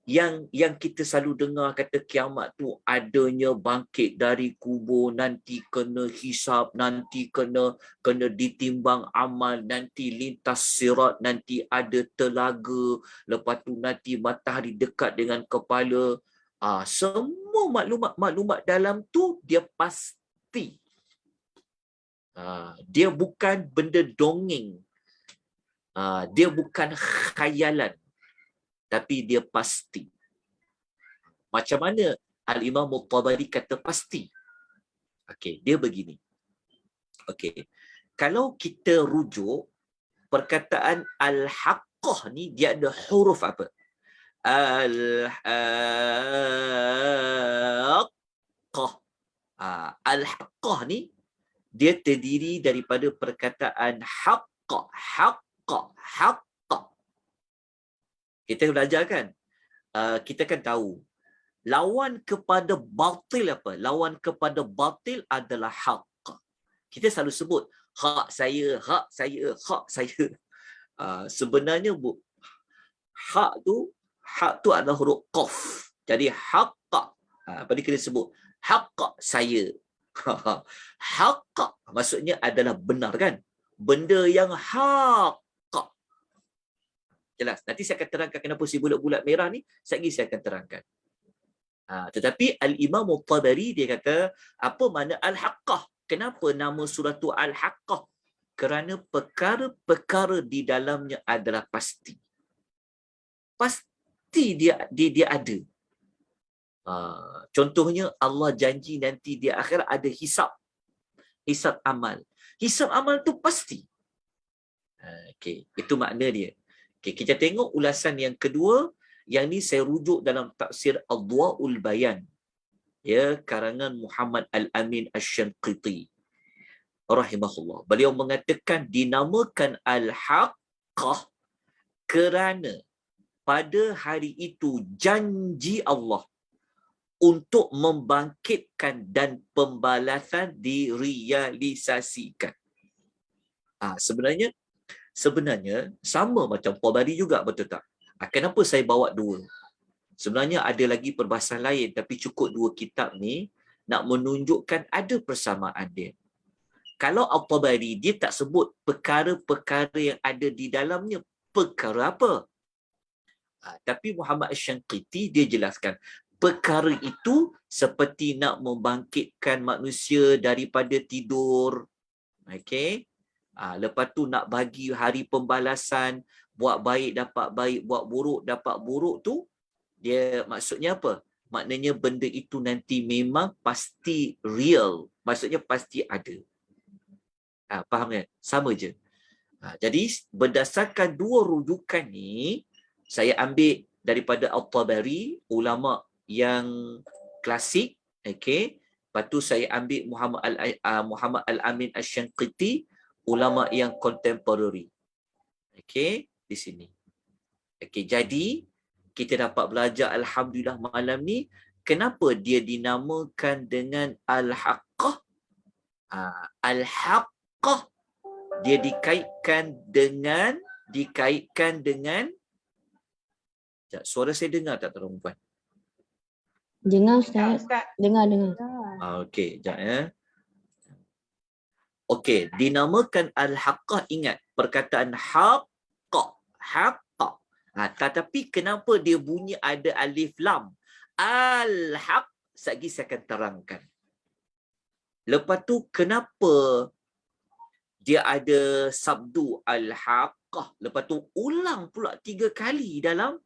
yang kita selalu dengar kata kiamat tu adanya bangkit dari kubur, nanti kena hisab, nanti kena ditimbang amal, nanti lintas sirat, nanti ada telaga, lepas tu nanti matahari dekat dengan kepala. Semua maklumat dalam tu dia pasti. Dia bukan benda dongeng. Dia bukan khayalan. Tapi dia pasti. Macam mana Al-Imam Tabari kata pasti? Dia begini. Kalau kita rujuk perkataan al-haqqah ni, dia ada huruf apa? Al-haqqah. Al-haqqah ni dia terdiri daripada perkataan haqqa. Kita belajar kan? Kita kan tahu lawan kepada batil apa? Lawan kepada batil adalah haq. Kita selalu sebut hak saya. Sebenarnya hak tu adalah huruf qaf. Jadi haqqa. Pada kita sebut haqqa saya. Haqqa maksudnya adalah benar kan? Benda yang haq. Jelas. Nanti saya akan terangkan kenapa si bulat-bulat merah ni. Saya akan terangkan. Tetapi Al-Imam Tabari dia kata, apa makna Al-Haqqah? Kenapa nama surah tu Al-Haqqah? Kerana perkara-perkara di dalamnya adalah pasti. Pasti dia ada. Contohnya Allah janji nanti di akhir ada hisab. Hisab amal. Hisab amal tu pasti. Itu makna dia. Kita tengok ulasan yang kedua, yang ni saya rujuk dalam tafsir Adwa'ul Bayan. Ya, karangan Muhammad Al-Amin Asy-Syanqiti rahimahullah. Beliau mengatakan dinamakan Al-Haqqah kerana pada hari itu janji Allah untuk membangkitkan dan pembalasan direalisasikan. Sebenarnya sama macam Tabari juga, betul tak? Kenapa saya bawa dua? Sebenarnya ada lagi perbahasan lain, tapi cukup dua kitab ni nak menunjukkan ada persamaan dia. Kalau Al-Tabari dia tak sebut perkara-perkara yang ada di dalamnya, perkara apa? Tapi Muhammad Asy-Syanqiti dia jelaskan perkara itu seperti nak membangkitkan manusia daripada tidur. Lepas tu nak bagi hari pembalasan, buat baik dapat baik, buat buruk dapat buruk tu, dia maksudnya apa? Maknanya benda itu nanti memang pasti real. Maksudnya pasti ada. Faham kan? Sama je. Jadi berdasarkan dua rujukan ni, saya ambil daripada Al-Tabari, ulama yang klasik. Lepas tu saya ambil Muhammad Al-Amin Asy-Syanqiti, ulama yang contemporary. Di sini. Jadi kita dapat belajar alhamdulillah malam ni kenapa dia dinamakan dengan Al-Haqqah? Al-Haqqah dia dikaitkan dengan suara saya dengar tak tuan puan? Dengar Ya, Ustaz. Ustaz. Dengar. Okey, sekejap ya. Okey, dinamakan Al-Haqqah, ingat perkataan haqqah. Tetapi kenapa dia bunyi ada alif lam? Al-Haq, sekejap saya akan terangkan. Lepas tu kenapa dia ada sabdu Al-Haqqah? Lepas tu ulang pula 3 kali dalam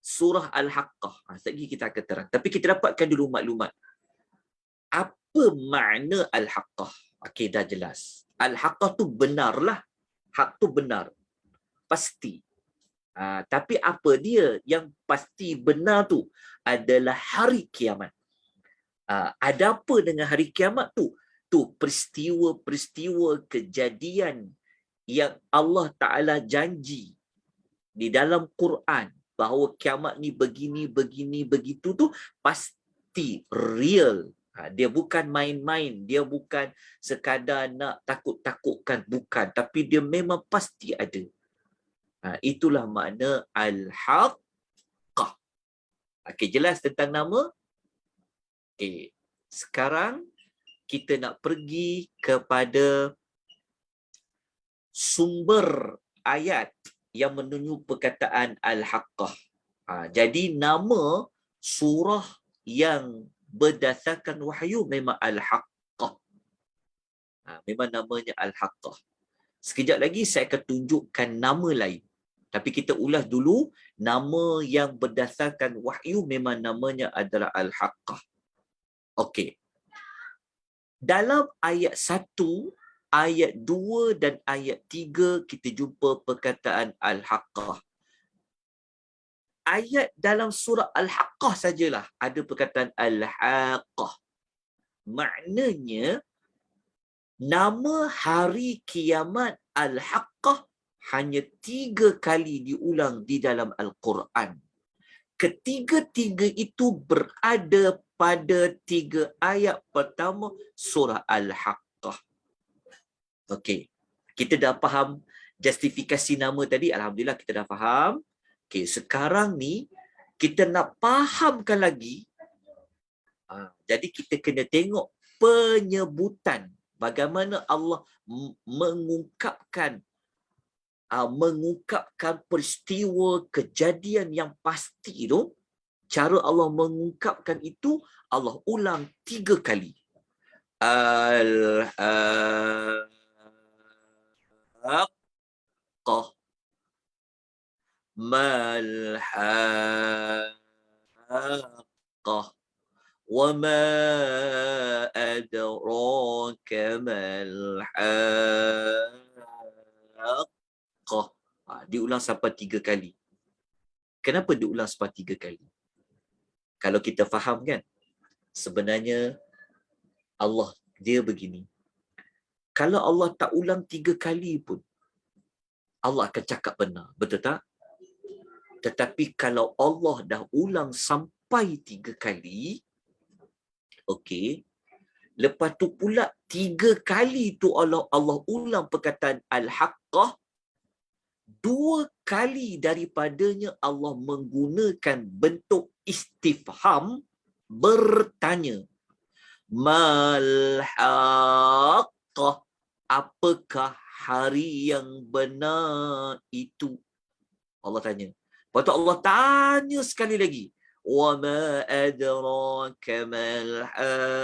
surah Al-Haqqah. Sekejap lagi kita akan terang. Tapi kita dapatkan dulu maklumat. Apa makna Al-Haqqah? Okey, dah jelas. Al-Haqqah tu benarlah. Hak tu benar. Pasti. Tapi apa dia yang pasti benar tu? Adalah hari kiamat. Ada apa dengan hari kiamat tu? Tu peristiwa-peristiwa kejadian yang Allah Ta'ala janji di dalam Quran bahawa kiamat ni begini, begitu tu pasti real. Dia bukan main-main, dia bukan sekadar nak takut-takutkan, bukan. Tapi dia memang pasti ada. Itulah makna Al-Haqqah. Okey, jelas tentang nama? Okey, sekarang kita nak pergi kepada sumber ayat yang menunjuk perkataan Al-Haqqah. Jadi nama surah yang berdasarkan wahyu memang Al-Haqqah. Memang namanya Al-Haqqah. Sekejap lagi saya akan tunjukkan nama lain. Tapi kita ulas dulu, nama yang berdasarkan wahyu memang namanya adalah Al-Haqqah. Okey. Dalam ayat 1, ayat 2 dan ayat 3 kita jumpa perkataan Al-Haqqah. Ayat dalam surah Al-Haqqah sajalah ada perkataan Al-Haqqah. Maknanya nama hari kiamat Al-Haqqah hanya 3 kali diulang di dalam Al-Quran. Ketiga-tiga itu berada pada 3 ayat pertama surah Al-Haqqah. Okey, kita dah faham justifikasi nama tadi. Alhamdulillah kita dah faham. Okey, sekarang ni kita nak fahamkan lagi. Jadi kita kena tengok penyebutan bagaimana Allah mengungkapkan peristiwa kejadian yang pasti tu. Cara Allah mengungkapkan itu, Allah ulang 3 kali. Al-Haqqah, Mal-Haqqah, wa ma adraka Mal-Haqqah. Diulang sampai 3 kali. Kenapa diulang sampai 3 kali? Kalau kita faham kan, sebenarnya Allah dia begini. Kalau Allah tak ulang 3 kali pun, Allah akan cakap benar. Betul tak? Tetapi kalau Allah dah ulang sampai 3 kali, okey, lepas tu pula 3 kali tu Allah ulang perkataan Al-Haqqah, 2 kali daripadanya Allah menggunakan bentuk istifham, bertanya. Mal-Haqqah, apakah hari yang benar itu? Allah tanya. Lepas tu Allah tanya sekali lagi. Wa ma adraka mal-Haqqah,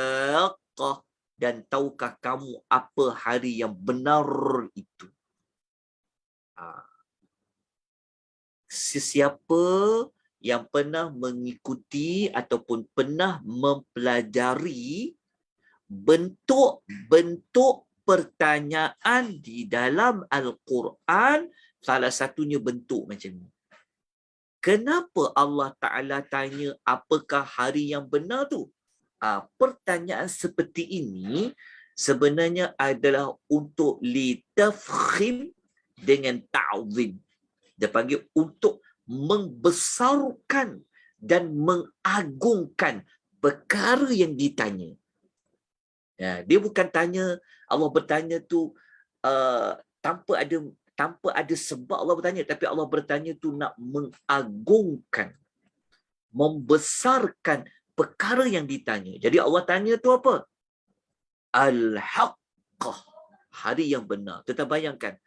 dan tahukah kamu apa hari yang benar itu? Sesiapa yang pernah mengikuti ataupun pernah mempelajari bentuk-bentuk pertanyaan di dalam Al-Quran, salah satunya bentuk macam ni. Kenapa Allah Ta'ala tanya apakah hari yang benar tu? Pertanyaan seperti ini sebenarnya adalah untuk litafkhim dengan ta'zim. Dia panggil untuk membesarkan dan mengagungkan perkara yang ditanya. Ya, dia bukan tanya, Allah bertanya tu tanpa ada sebab Allah bertanya, tapi Allah bertanya tu nak mengagungkan, membesarkan perkara yang ditanya. Jadi Allah tanya tu apa? Al-Haqqah, hari yang benar. Kita bayangkan,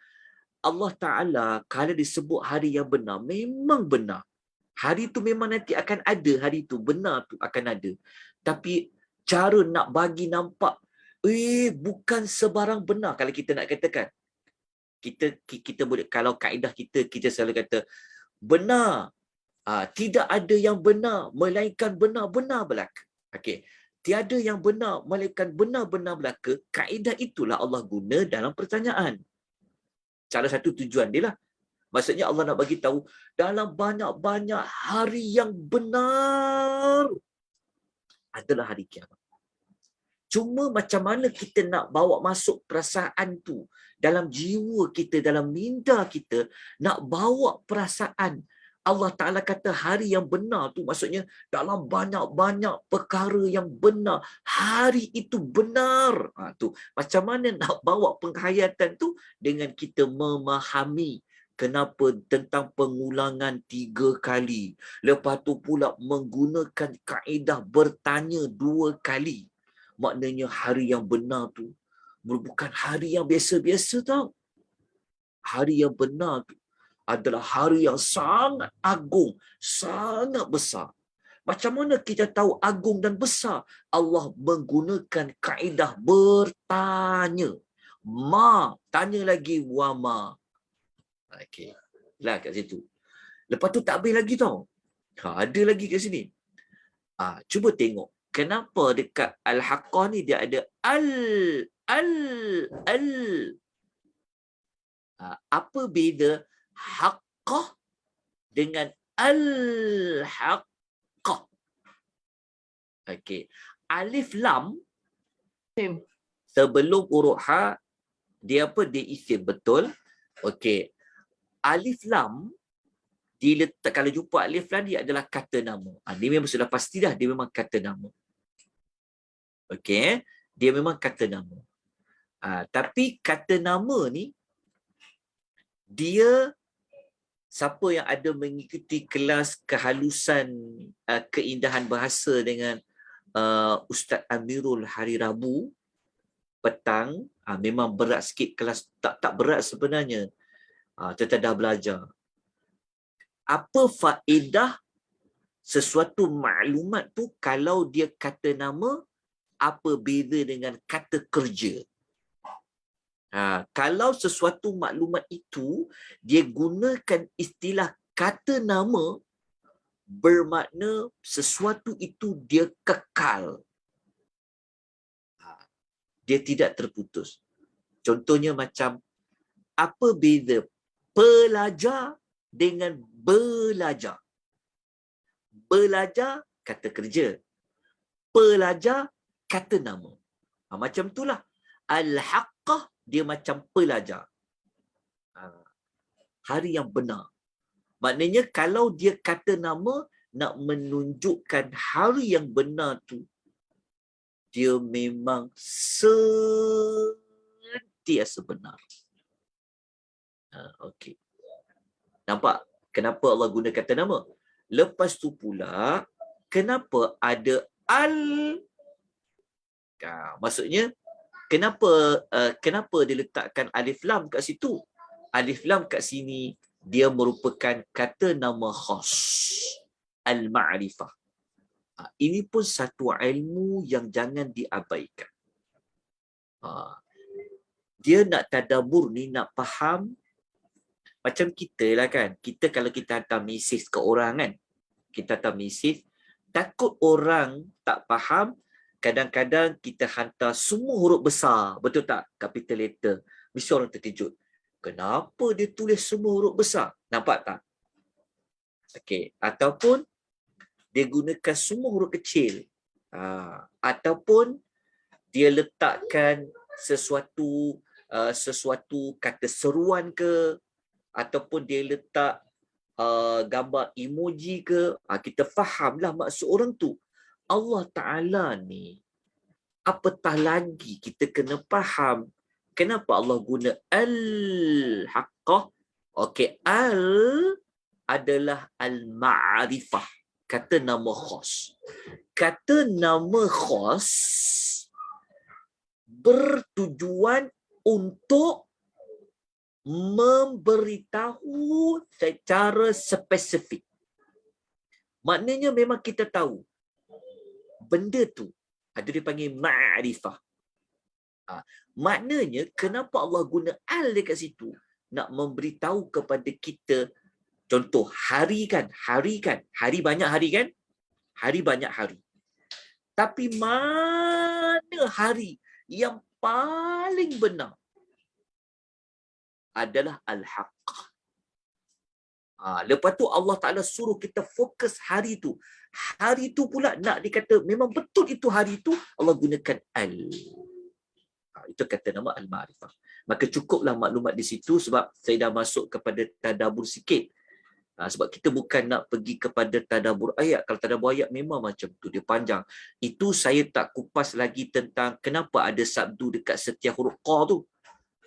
Allah Ta'ala kalau disebut hari yang benar, memang benar. Hari tu memang nanti akan ada, hari tu benar tu akan ada. Tapi cara nak bagi nampak, bukan sebarang benar kalau kita nak katakan. Kita boleh, kalau kaedah kita selalu kata, benar. Tidak ada yang benar, melainkan benar-benar belaka. Okey. Tiada yang benar, melainkan benar-benar belaka. Kaedah itulah Allah guna dalam pertanyaan. Salah satu tujuan dia lah. Maksudnya Allah nak bagi tahu dalam banyak-banyak hari yang benar adalah hari kiamat. Cuma macam mana kita nak bawa masuk perasaan tu dalam jiwa kita, dalam minda kita, nak bawa perasaan Allah Ta'ala kata hari yang benar tu, maksudnya dalam banyak-banyak perkara yang benar, hari itu benar. Tu macam mana nak bawa penghayatan tu dengan kita memahami kenapa tentang pengulangan 3 kali. Lepas tu pula menggunakan kaedah bertanya 2 kali. Maknanya hari yang benar tu bukan hari yang biasa-biasa tau. Hari yang benar tu adalah hari yang sangat agung, sangat besar. Macam mana kita tahu agung dan besar? Allah menggunakan kaedah bertanya. Tanya lagi wama. Okey. Lah kat situ. Lepas tu tak habis lagi tau. Ada lagi kat sini. Cuba tengok. Kenapa dekat Al-Haqqah ni dia ada apa beza Haqqah dengan Al-Haqqah? Okey. Alif lam Same. sebelum huruf ha, dia apa? Dia isim, betul? Okey. Alif lam diletak, kalau jumpa alif lam dia adalah kata nama. Dia memang sudah pasti dah, dia memang kata nama. Okey, dia memang kata nama. Tapi kata nama ni dia, siapa yang ada mengikuti kelas kehalusan keindahan bahasa dengan Ustaz Amirul hari Rabu petang, memang berat sikit kelas, tak berat sebenarnya. Kita dah belajar. Apa faedah sesuatu maklumat tu kalau dia kata nama, apa beza dengan kata kerja? Kalau sesuatu maklumat itu dia gunakan istilah kata nama, bermakna sesuatu itu dia kekal. Dia tidak terputus. Contohnya macam, apa beza pelajar dengan belajar? Belajar kata kerja, pelajar kata nama. Macam itulah Al-Haqqah, dia macam pelajar. Hari yang benar. Maknanya kalau dia kata nama, nak menunjukkan hari yang benar tu, dia memang sentiasa benar. Okey. Nampak kenapa Allah guna kata nama? Lepas tu pula, kenapa ada al? Maksudnya, kenapa dia letakkan alif lam kat situ? Alif lam kat sini, dia merupakan kata nama khas. Al-ma'rifah. Ini pun satu ilmu yang jangan diabaikan. Dia nak tadabbur ni, nak faham. Macam kita lah kan. Kita kalau kita hantar mesej ke orang kan. Kita hantar mesej. Takut orang tak faham. Kadang-kadang kita hantar semua huruf besar. Betul tak? Capital letter. Mesti orang terkejut. Kenapa dia tulis semua huruf besar? Nampak tak? Okey. Ataupun dia gunakan semua huruf kecil. Ataupun dia letakkan sesuatu kata seruan ke, ataupun dia letak gambar emoji ke, kita fahamlah maksud orang tu. Allah Ta'ala ni, apatah lagi kita kena faham kenapa Allah guna al-haqqah. Okey, al adalah al-ma'rifah, kata nama khas. Kata nama khas bertujuan untuk memberitahu secara spesifik. Maknanya memang kita tahu benda tu ada dipanggil ma'rifah. Maknanya kenapa Allah guna al dekat situ, nak memberitahu kepada kita. Contoh, hari kan, hari banyak hari kan, hari banyak hari. Tapi mana hari yang paling benar adalah al-haqq. Lepas tu Allah Ta'ala suruh kita fokus hari tu. Hari tu pula nak dikata memang betul itu hari tu, Allah gunakan al. Itu kata nama al-ma'rifah. Maka cukuplah maklumat di situ sebab saya dah masuk kepada tadabbur sikit. Sebab kita bukan nak pergi kepada tadabbur ayat. Kalau tadabbur ayat memang macam tu, dia panjang. Itu saya tak kupas lagi tentang kenapa ada sabdu dekat setiap huruf qa tu.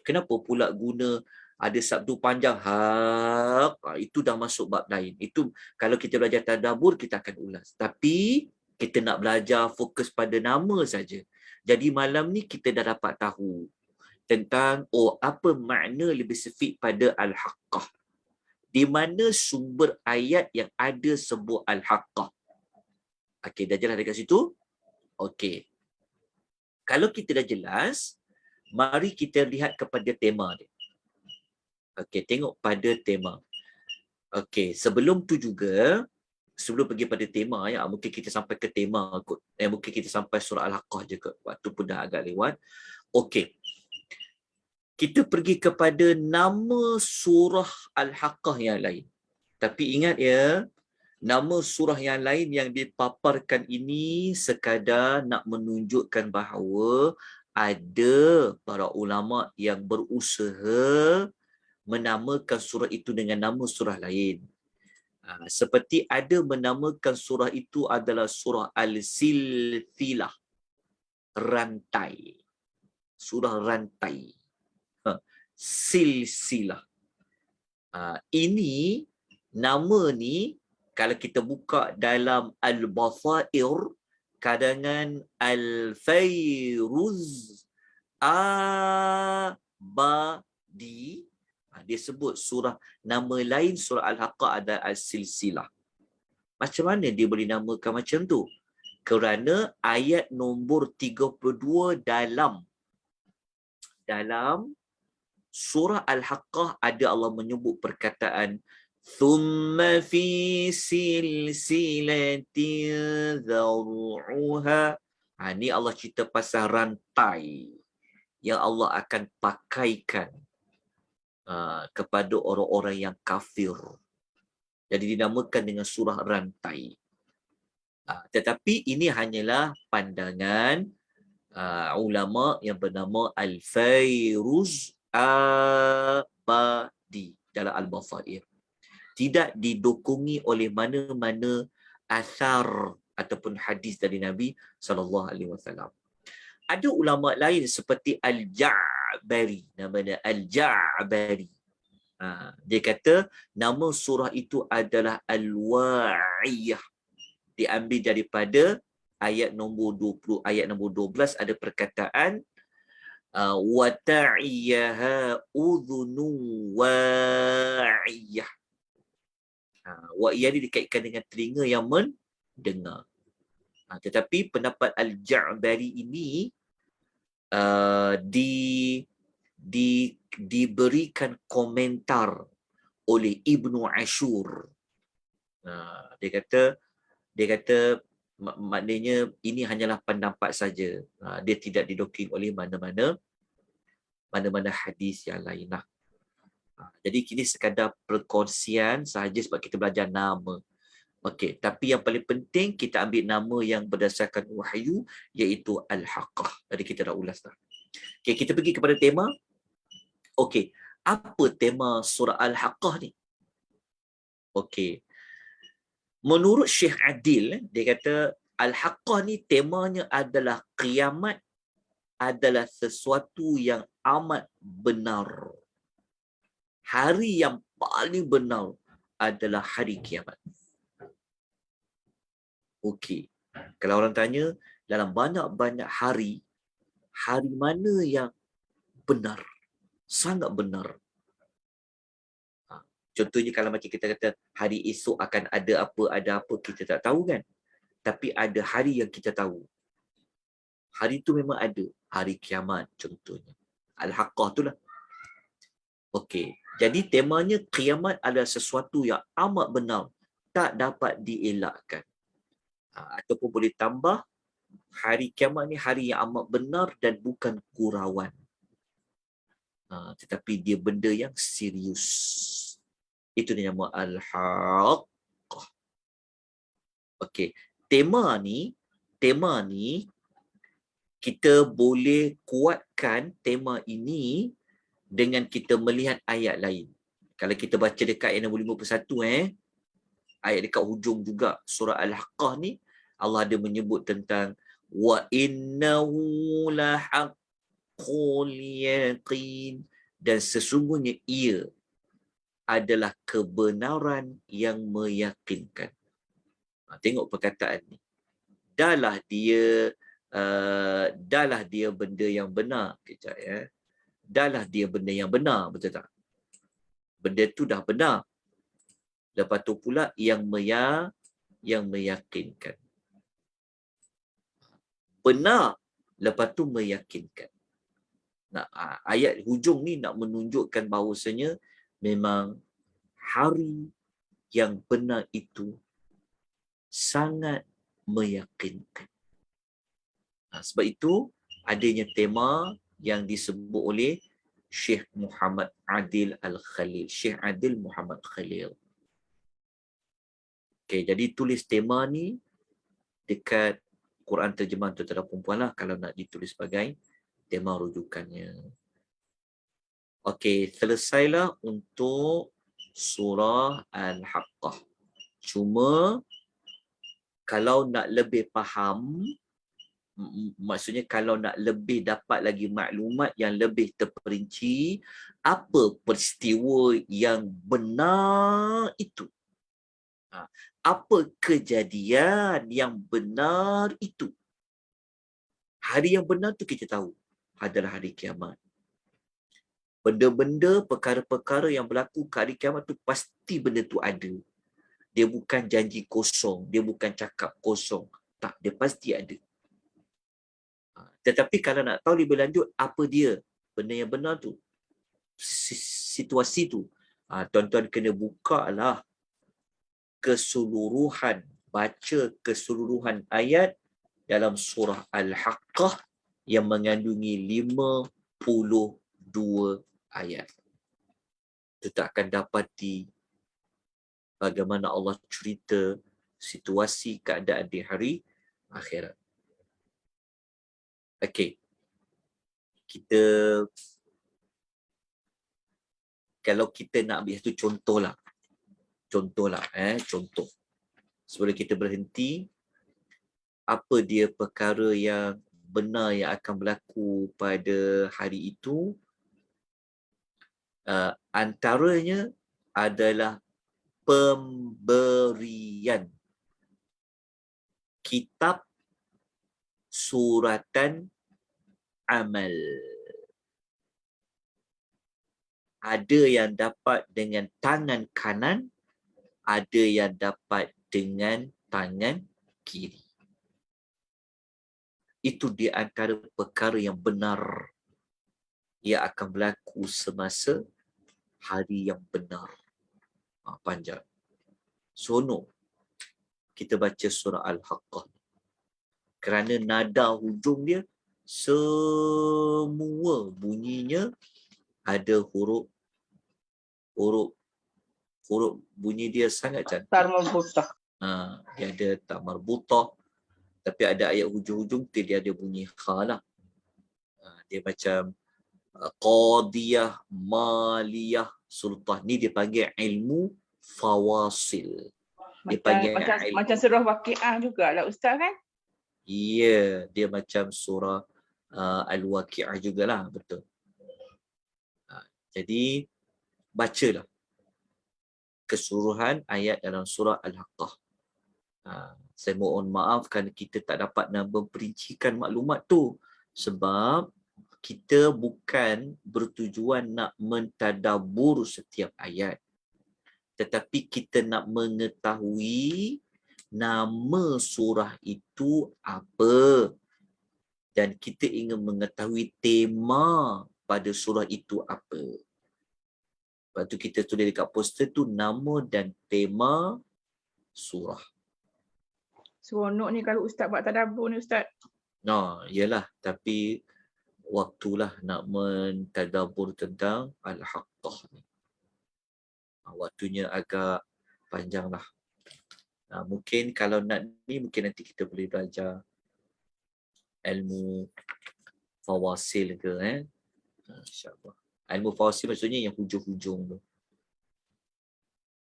Kenapa pula guna ada sabdu panjang haq. Itu dah masuk bab lain. Itu kalau kita belajar tadabbur kita akan ulas. Tapi kita nak belajar fokus pada nama saja. Jadi malam ni kita dah dapat tahu tentang apa makna lebih spesifik pada al-haqqah. Di mana sumber ayat yang ada sebut al-haqqah. Okey, dah jelas dekat situ? Okey. Kalau kita dah jelas, mari kita lihat kepada tema dia. Okey, tengok pada tema. Okey, sebelum tu juga, sebelum pergi pada tema, ya, mungkin kita sampai ke tema kot. Mungkin kita sampai surah Al-Haqqah je kot. Waktu pun dah agak lewat. Okey. Kita pergi kepada nama surah Al-Haqqah yang lain. Tapi ingat ya, nama surah yang lain yang dipaparkan ini sekadar nak menunjukkan bahawa ada para ulama yang berusaha menamakan surah itu dengan nama surah lain. Seperti ada menamakan surah itu adalah surah Al-Silsilah, rantai. Surah rantai. Silsilah. Ini nama ni kalau kita buka dalam Al-Basair kadangan Al-Fairuz Abadi, dia sebut surah nama lain surah Al-Haqqah ada Al-Silsilah. Macam mana dia boleh namakan macam tu? Kerana ayat nombor 32 dalam surah Al-Haqqah ada Allah menyebut perkataan thumma fi silsilatin dhar'uha. Ni Allah cerita pasal rantai yang Allah akan pakaikan kepada orang-orang yang kafir. Jadi dinamakan dengan surah rantai. Tetapi ini hanyalah pandangan ulama yang bernama Al-Fairuz Abadi dalam Al-Basair. Tidak didokongi oleh mana-mana asar ataupun hadis dari Nabi SAW. Ada ulama lain seperti Al-Ja'bari, namanya Al-Ja'bari. Dia kata nama surah itu adalah Al-Wa'iyah. Diambil daripada ayat nombor 20, ayat nombor 12 ada perkataan wa ta'iyaha udhunu wa'iyah. Wa'iyah ni dikaitkan dengan telinga yang mendengar. Tetapi pendapat Al-Ja'bari ini diberikan komentar oleh Ibnu Ashur. Dia kata maknanya ini hanyalah pendapat saja. Dia tidak didoktrine oleh mana-mana hadis yang lain lah. Jadi kini sekadar perkongsian sahaja sebab kita belajar nama. Okey, tapi yang paling penting kita ambil nama yang berdasarkan wahyu iaitu Al-Haqqah. Tadi kita dah ulas dah. Okey, kita pergi kepada tema. Okey, apa tema surah Al-Haqqah ni? Okey. Menurut Syekh Adil, dia kata Al-Haqqah ni temanya adalah kiamat adalah sesuatu yang amat benar. Hari yang paling benar adalah hari kiamat. Okey. Kalau orang tanya, dalam banyak-banyak hari, hari mana yang benar? Sangat benar. Contohnya kalau macam kita kata, hari esok akan ada apa, kita tak tahu kan? Tapi ada hari yang kita tahu. Hari tu memang ada. Hari kiamat contohnya. Al-Haqqah tu lah. Okey. Jadi temanya kiamat adalah sesuatu yang amat benar. Tak dapat dielakkan. Ataupun boleh tambah, hari kiamat ni hari yang amat benar dan bukan gurauan. Tetapi dia benda yang serius. Itu nama Al-Haqqah. Okey. Tema ni kita boleh kuatkan tema ini dengan kita melihat ayat lain. Kalau kita baca dekat ayat nombor 51, ayat dekat hujung juga surah Al-Haqqah ni, Allah ada menyebut tentang wa innahu lahaqqul yaqin, dan sesungguhnya ia adalah kebenaran yang meyakinkan. Tengok perkataan ni. Dahlah dia benda yang benar. Kejap ya. Dahlah dia benda yang benar, betul tak? Benda tu dah benar. Lepas tu pula yang meyakinkan. Benar, lepas tu meyakinkan. Ayat hujung ni nak menunjukkan bahawasanya memang hari yang benar itu sangat meyakinkan. Sebab itu adanya tema yang disebut oleh Syekh Muhammad Adil Al-Khalil. Syekh Adil Muhammad Khalil. Okay, jadi tulis tema ni dekat Quran Terjemahan Tuan-tuan dan Puan-puan lah kalau nak ditulis sebagai tema rujukannya. Okey, selesailah untuk surah Al-Haqqah. Cuma kalau nak lebih faham, maksudnya kalau nak lebih dapat lagi maklumat yang lebih terperinci, apa peristiwa yang benar itu? Apa kejadian yang benar itu? Hari yang benar tu kita tahu adalah hari kiamat. Benda-benda, perkara-perkara yang berlaku ke hari kiamat tu pasti benda tu ada. Dia bukan janji kosong, dia bukan cakap kosong. Tak, dia pasti ada. Tetapi kalau nak tahu lebih lanjut, apa dia benda yang benar tu? Situasi tu. Tuan-tuan kena buka lah keseluruhan, baca keseluruhan ayat dalam surah Al-Haqqah yang mengandungi 52 ayat. Kita akan dapati bagaimana Allah cerita situasi keadaan di hari akhirat. Okey. Kita kalau kita nak ambil satu contohlah. Contoh. Sebelum kita berhenti, apa dia perkara yang benar yang akan berlaku pada hari itu? Antaranya adalah pemberian kitab suratan amal. Ada yang dapat dengan tangan kanan, ada yang dapat dengan tangan kiri. Itu di antara perkara yang benar yang akan berlaku semasa hari yang benar. Panjang. Seronok kita baca surah Al-Haqqah. Kerana nada hujung dia, semua bunyinya ada huruf bunyi dia sangat cantik. Tar marbutah. Dia ada tak marbutah. Tapi ada ayat hujung-hujung dia ada bunyi kha lah. Dia macam qadiyah, maliyah, sultah. Ni dia panggil ilmu fawasil. Dia Macam panggil macam surah Waqiah jugalah Ustaz kan? Ya, dia macam surah Al-Waqi'ah jugalah, betul. Jadi bacalah keseluruhan ayat dalam surah Al-Haqqah. Saya mohon maaf kerana kita tak dapat nak memperincikan maklumat tu sebab kita bukan bertujuan nak mentadabbur setiap ayat, tetapi kita nak mengetahui nama surah itu apa dan kita ingin mengetahui tema pada surah itu apa. Lepas tu kita tulis dekat poster tu nama dan tema surah. Seronok ni kalau Ustaz buat tadabbur ni Ustaz. Yalah, tapi waktulah nak mentadabbur tentang Al-Haqqah ni. Waktunya agak panjang lah. Mungkin kalau nak ni, mungkin nanti kita boleh belajar ilmu fawasil ke InsyaAllah. Ilmu fawasil maksudnya yang hujung-hujung tu.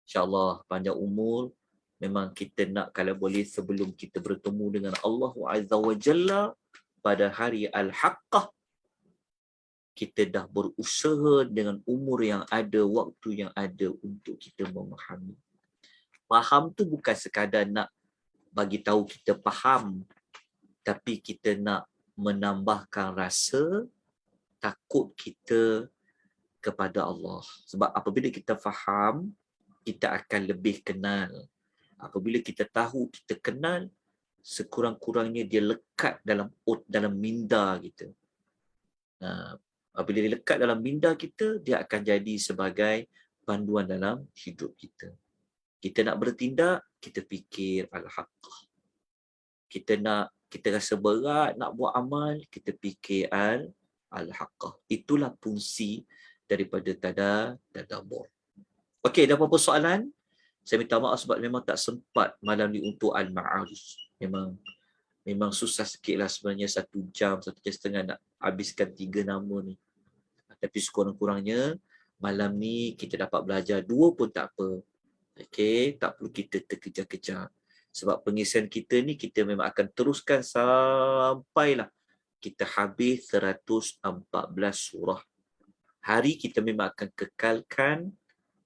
InsyaAllah panjang umur. Memang kita nak kalau boleh sebelum kita bertemu dengan Allah Azza wa Jalla pada hari Al-Haqqah, kita dah berusaha dengan umur yang ada, waktu yang ada untuk kita memahami. Faham tu bukan sekadar nak bagi tahu kita faham, tapi kita nak menambahkan rasa takut kita kepada Allah. Sebab apabila kita faham, kita akan lebih kenal. Apabila kita tahu, kita kenal, sekurang-kurangnya dia lekat dalam minda kita. Apabila dia lekat dalam minda kita, dia akan jadi sebagai panduan dalam hidup kita. Kita nak bertindak, kita fikir Al-Haqqah. Kita rasa berat nak buat amal, kita fikir Al-Haqqah. Itulah fungsi daripada tadabbur. Okey, ada apa-apa soalan? Saya minta maaf sebab memang tak sempat malam ni untuk Al-Ma'arij. Memang susah sikit lah sebenarnya 1 jam, 1 jam setengah nak habiskan 3 nama ni. Tapi sekurang-kurangnya malam ni kita dapat belajar 2 pun tak apa. Okey, tak perlu kita terkejar-kejar. Sebab pengisian kita ni kita memang akan teruskan sampailah kita habis 114 surah. Hari kita memang akan kekalkan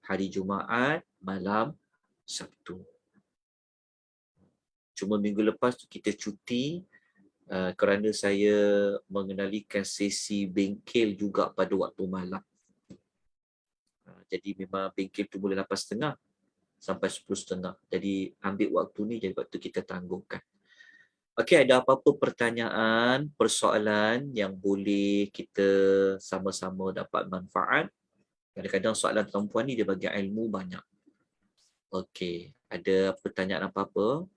hari Jumaat, malam Sabtu. Cuma minggu lepas tu kita cuti kerana saya mengendalikan sesi bengkel juga pada waktu malam. Jadi memang bengkel tu boleh 8.30 sampai 10.30. Jadi ambil waktu ni, jadi waktu kita tangguhkan. Okey, ada apa-apa pertanyaan, persoalan yang boleh kita sama-sama dapat manfaat? Kadang-kadang soalan perempuan ni dia bagi ilmu banyak. Okey, ada pertanyaan apa-apa?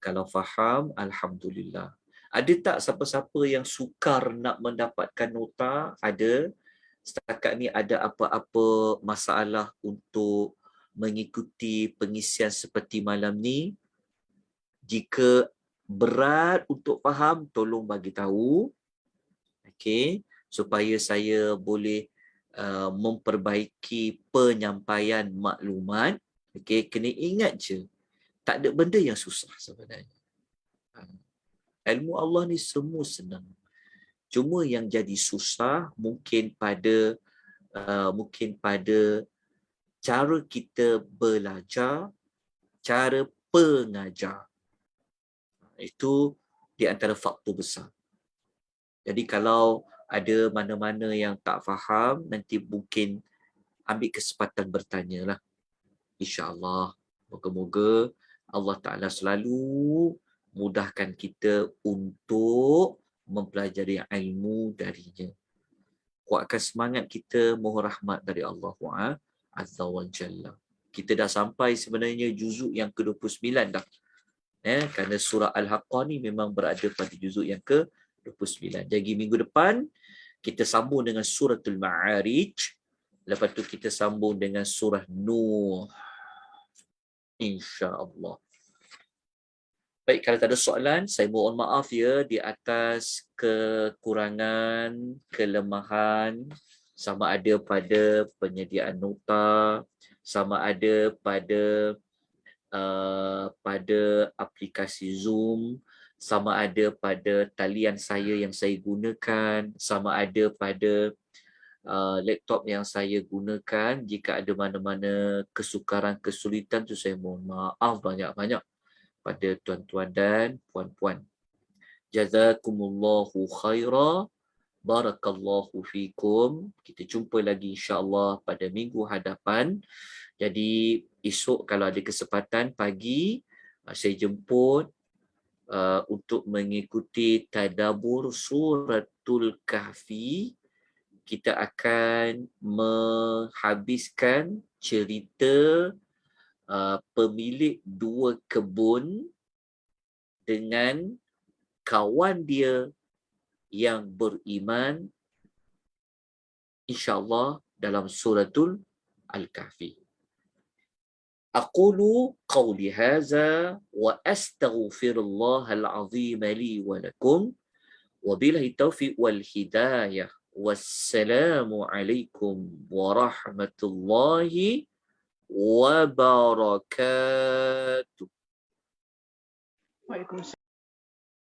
Kalau faham, Alhamdulillah. Ada tak siapa-siapa yang sukar nak mendapatkan nota? Ada. Setakat ni ada apa-apa masalah untuk mengikuti pengisian seperti malam ni? Jika berat untuk faham, tolong bagi tahu. Okey, supaya saya boleh memperbaiki penyampaian maklumat. Okey, kena ingat je, tak ada benda yang susah sebenarnya. Ilmu Allah ni semua senang. Cuma yang jadi susah mungkin pada cara kita belajar, cara pengajar. Itu di antara faktor besar. Jadi kalau ada mana-mana yang tak faham, nanti mungkin ambil kesempatan bertanyalah. InsyaAllah. Moga-moga Allah Ta'ala selalu mudahkan kita untuk mempelajari ilmu darinya. Kuatkan semangat kita, mohon rahmat dari Allah Azza wa Jalla. Kita dah sampai sebenarnya juzuk yang ke-29 dah. Kerana surah Al-Haqqah ni memang berada pada juzuk yang ke-29. Jadi minggu depan kita sambung dengan suratul Ma'arij. Lepas tu kita sambung dengan surah Nuh. InsyaAllah. Baik, kalau tak ada soalan, saya mohon maaf ya di atas kekurangan, kelemahan sama ada pada penyediaan nota, sama ada pada aplikasi Zoom, sama ada pada talian saya yang saya gunakan, sama ada pada laptop yang saya gunakan. Jika ada mana-mana kesukaran, kesulitan tu, saya mohon maaf banyak-banyak pada tuan-tuan dan puan-puan. Jazakumullahu khaira. Barakallahu fikum. Kita jumpa lagi insya-Allah pada minggu hadapan. Jadi esok kalau ada kesempatan pagi, saya jemput untuk mengikuti tadabbur suratul Kahfi. Kita akan menghabiskan cerita pemilik 2 kebun dengan kawan dia yang beriman, insya-Allah dalam suratul Al-Kahfi. Aqulu qawli hadza wa astaghfirullahal azim li wa lakum wa billahi taufiq wal hidayah. Wassalamu alaikum warahmatullahi wabarakatuh. Waalaikumsalam.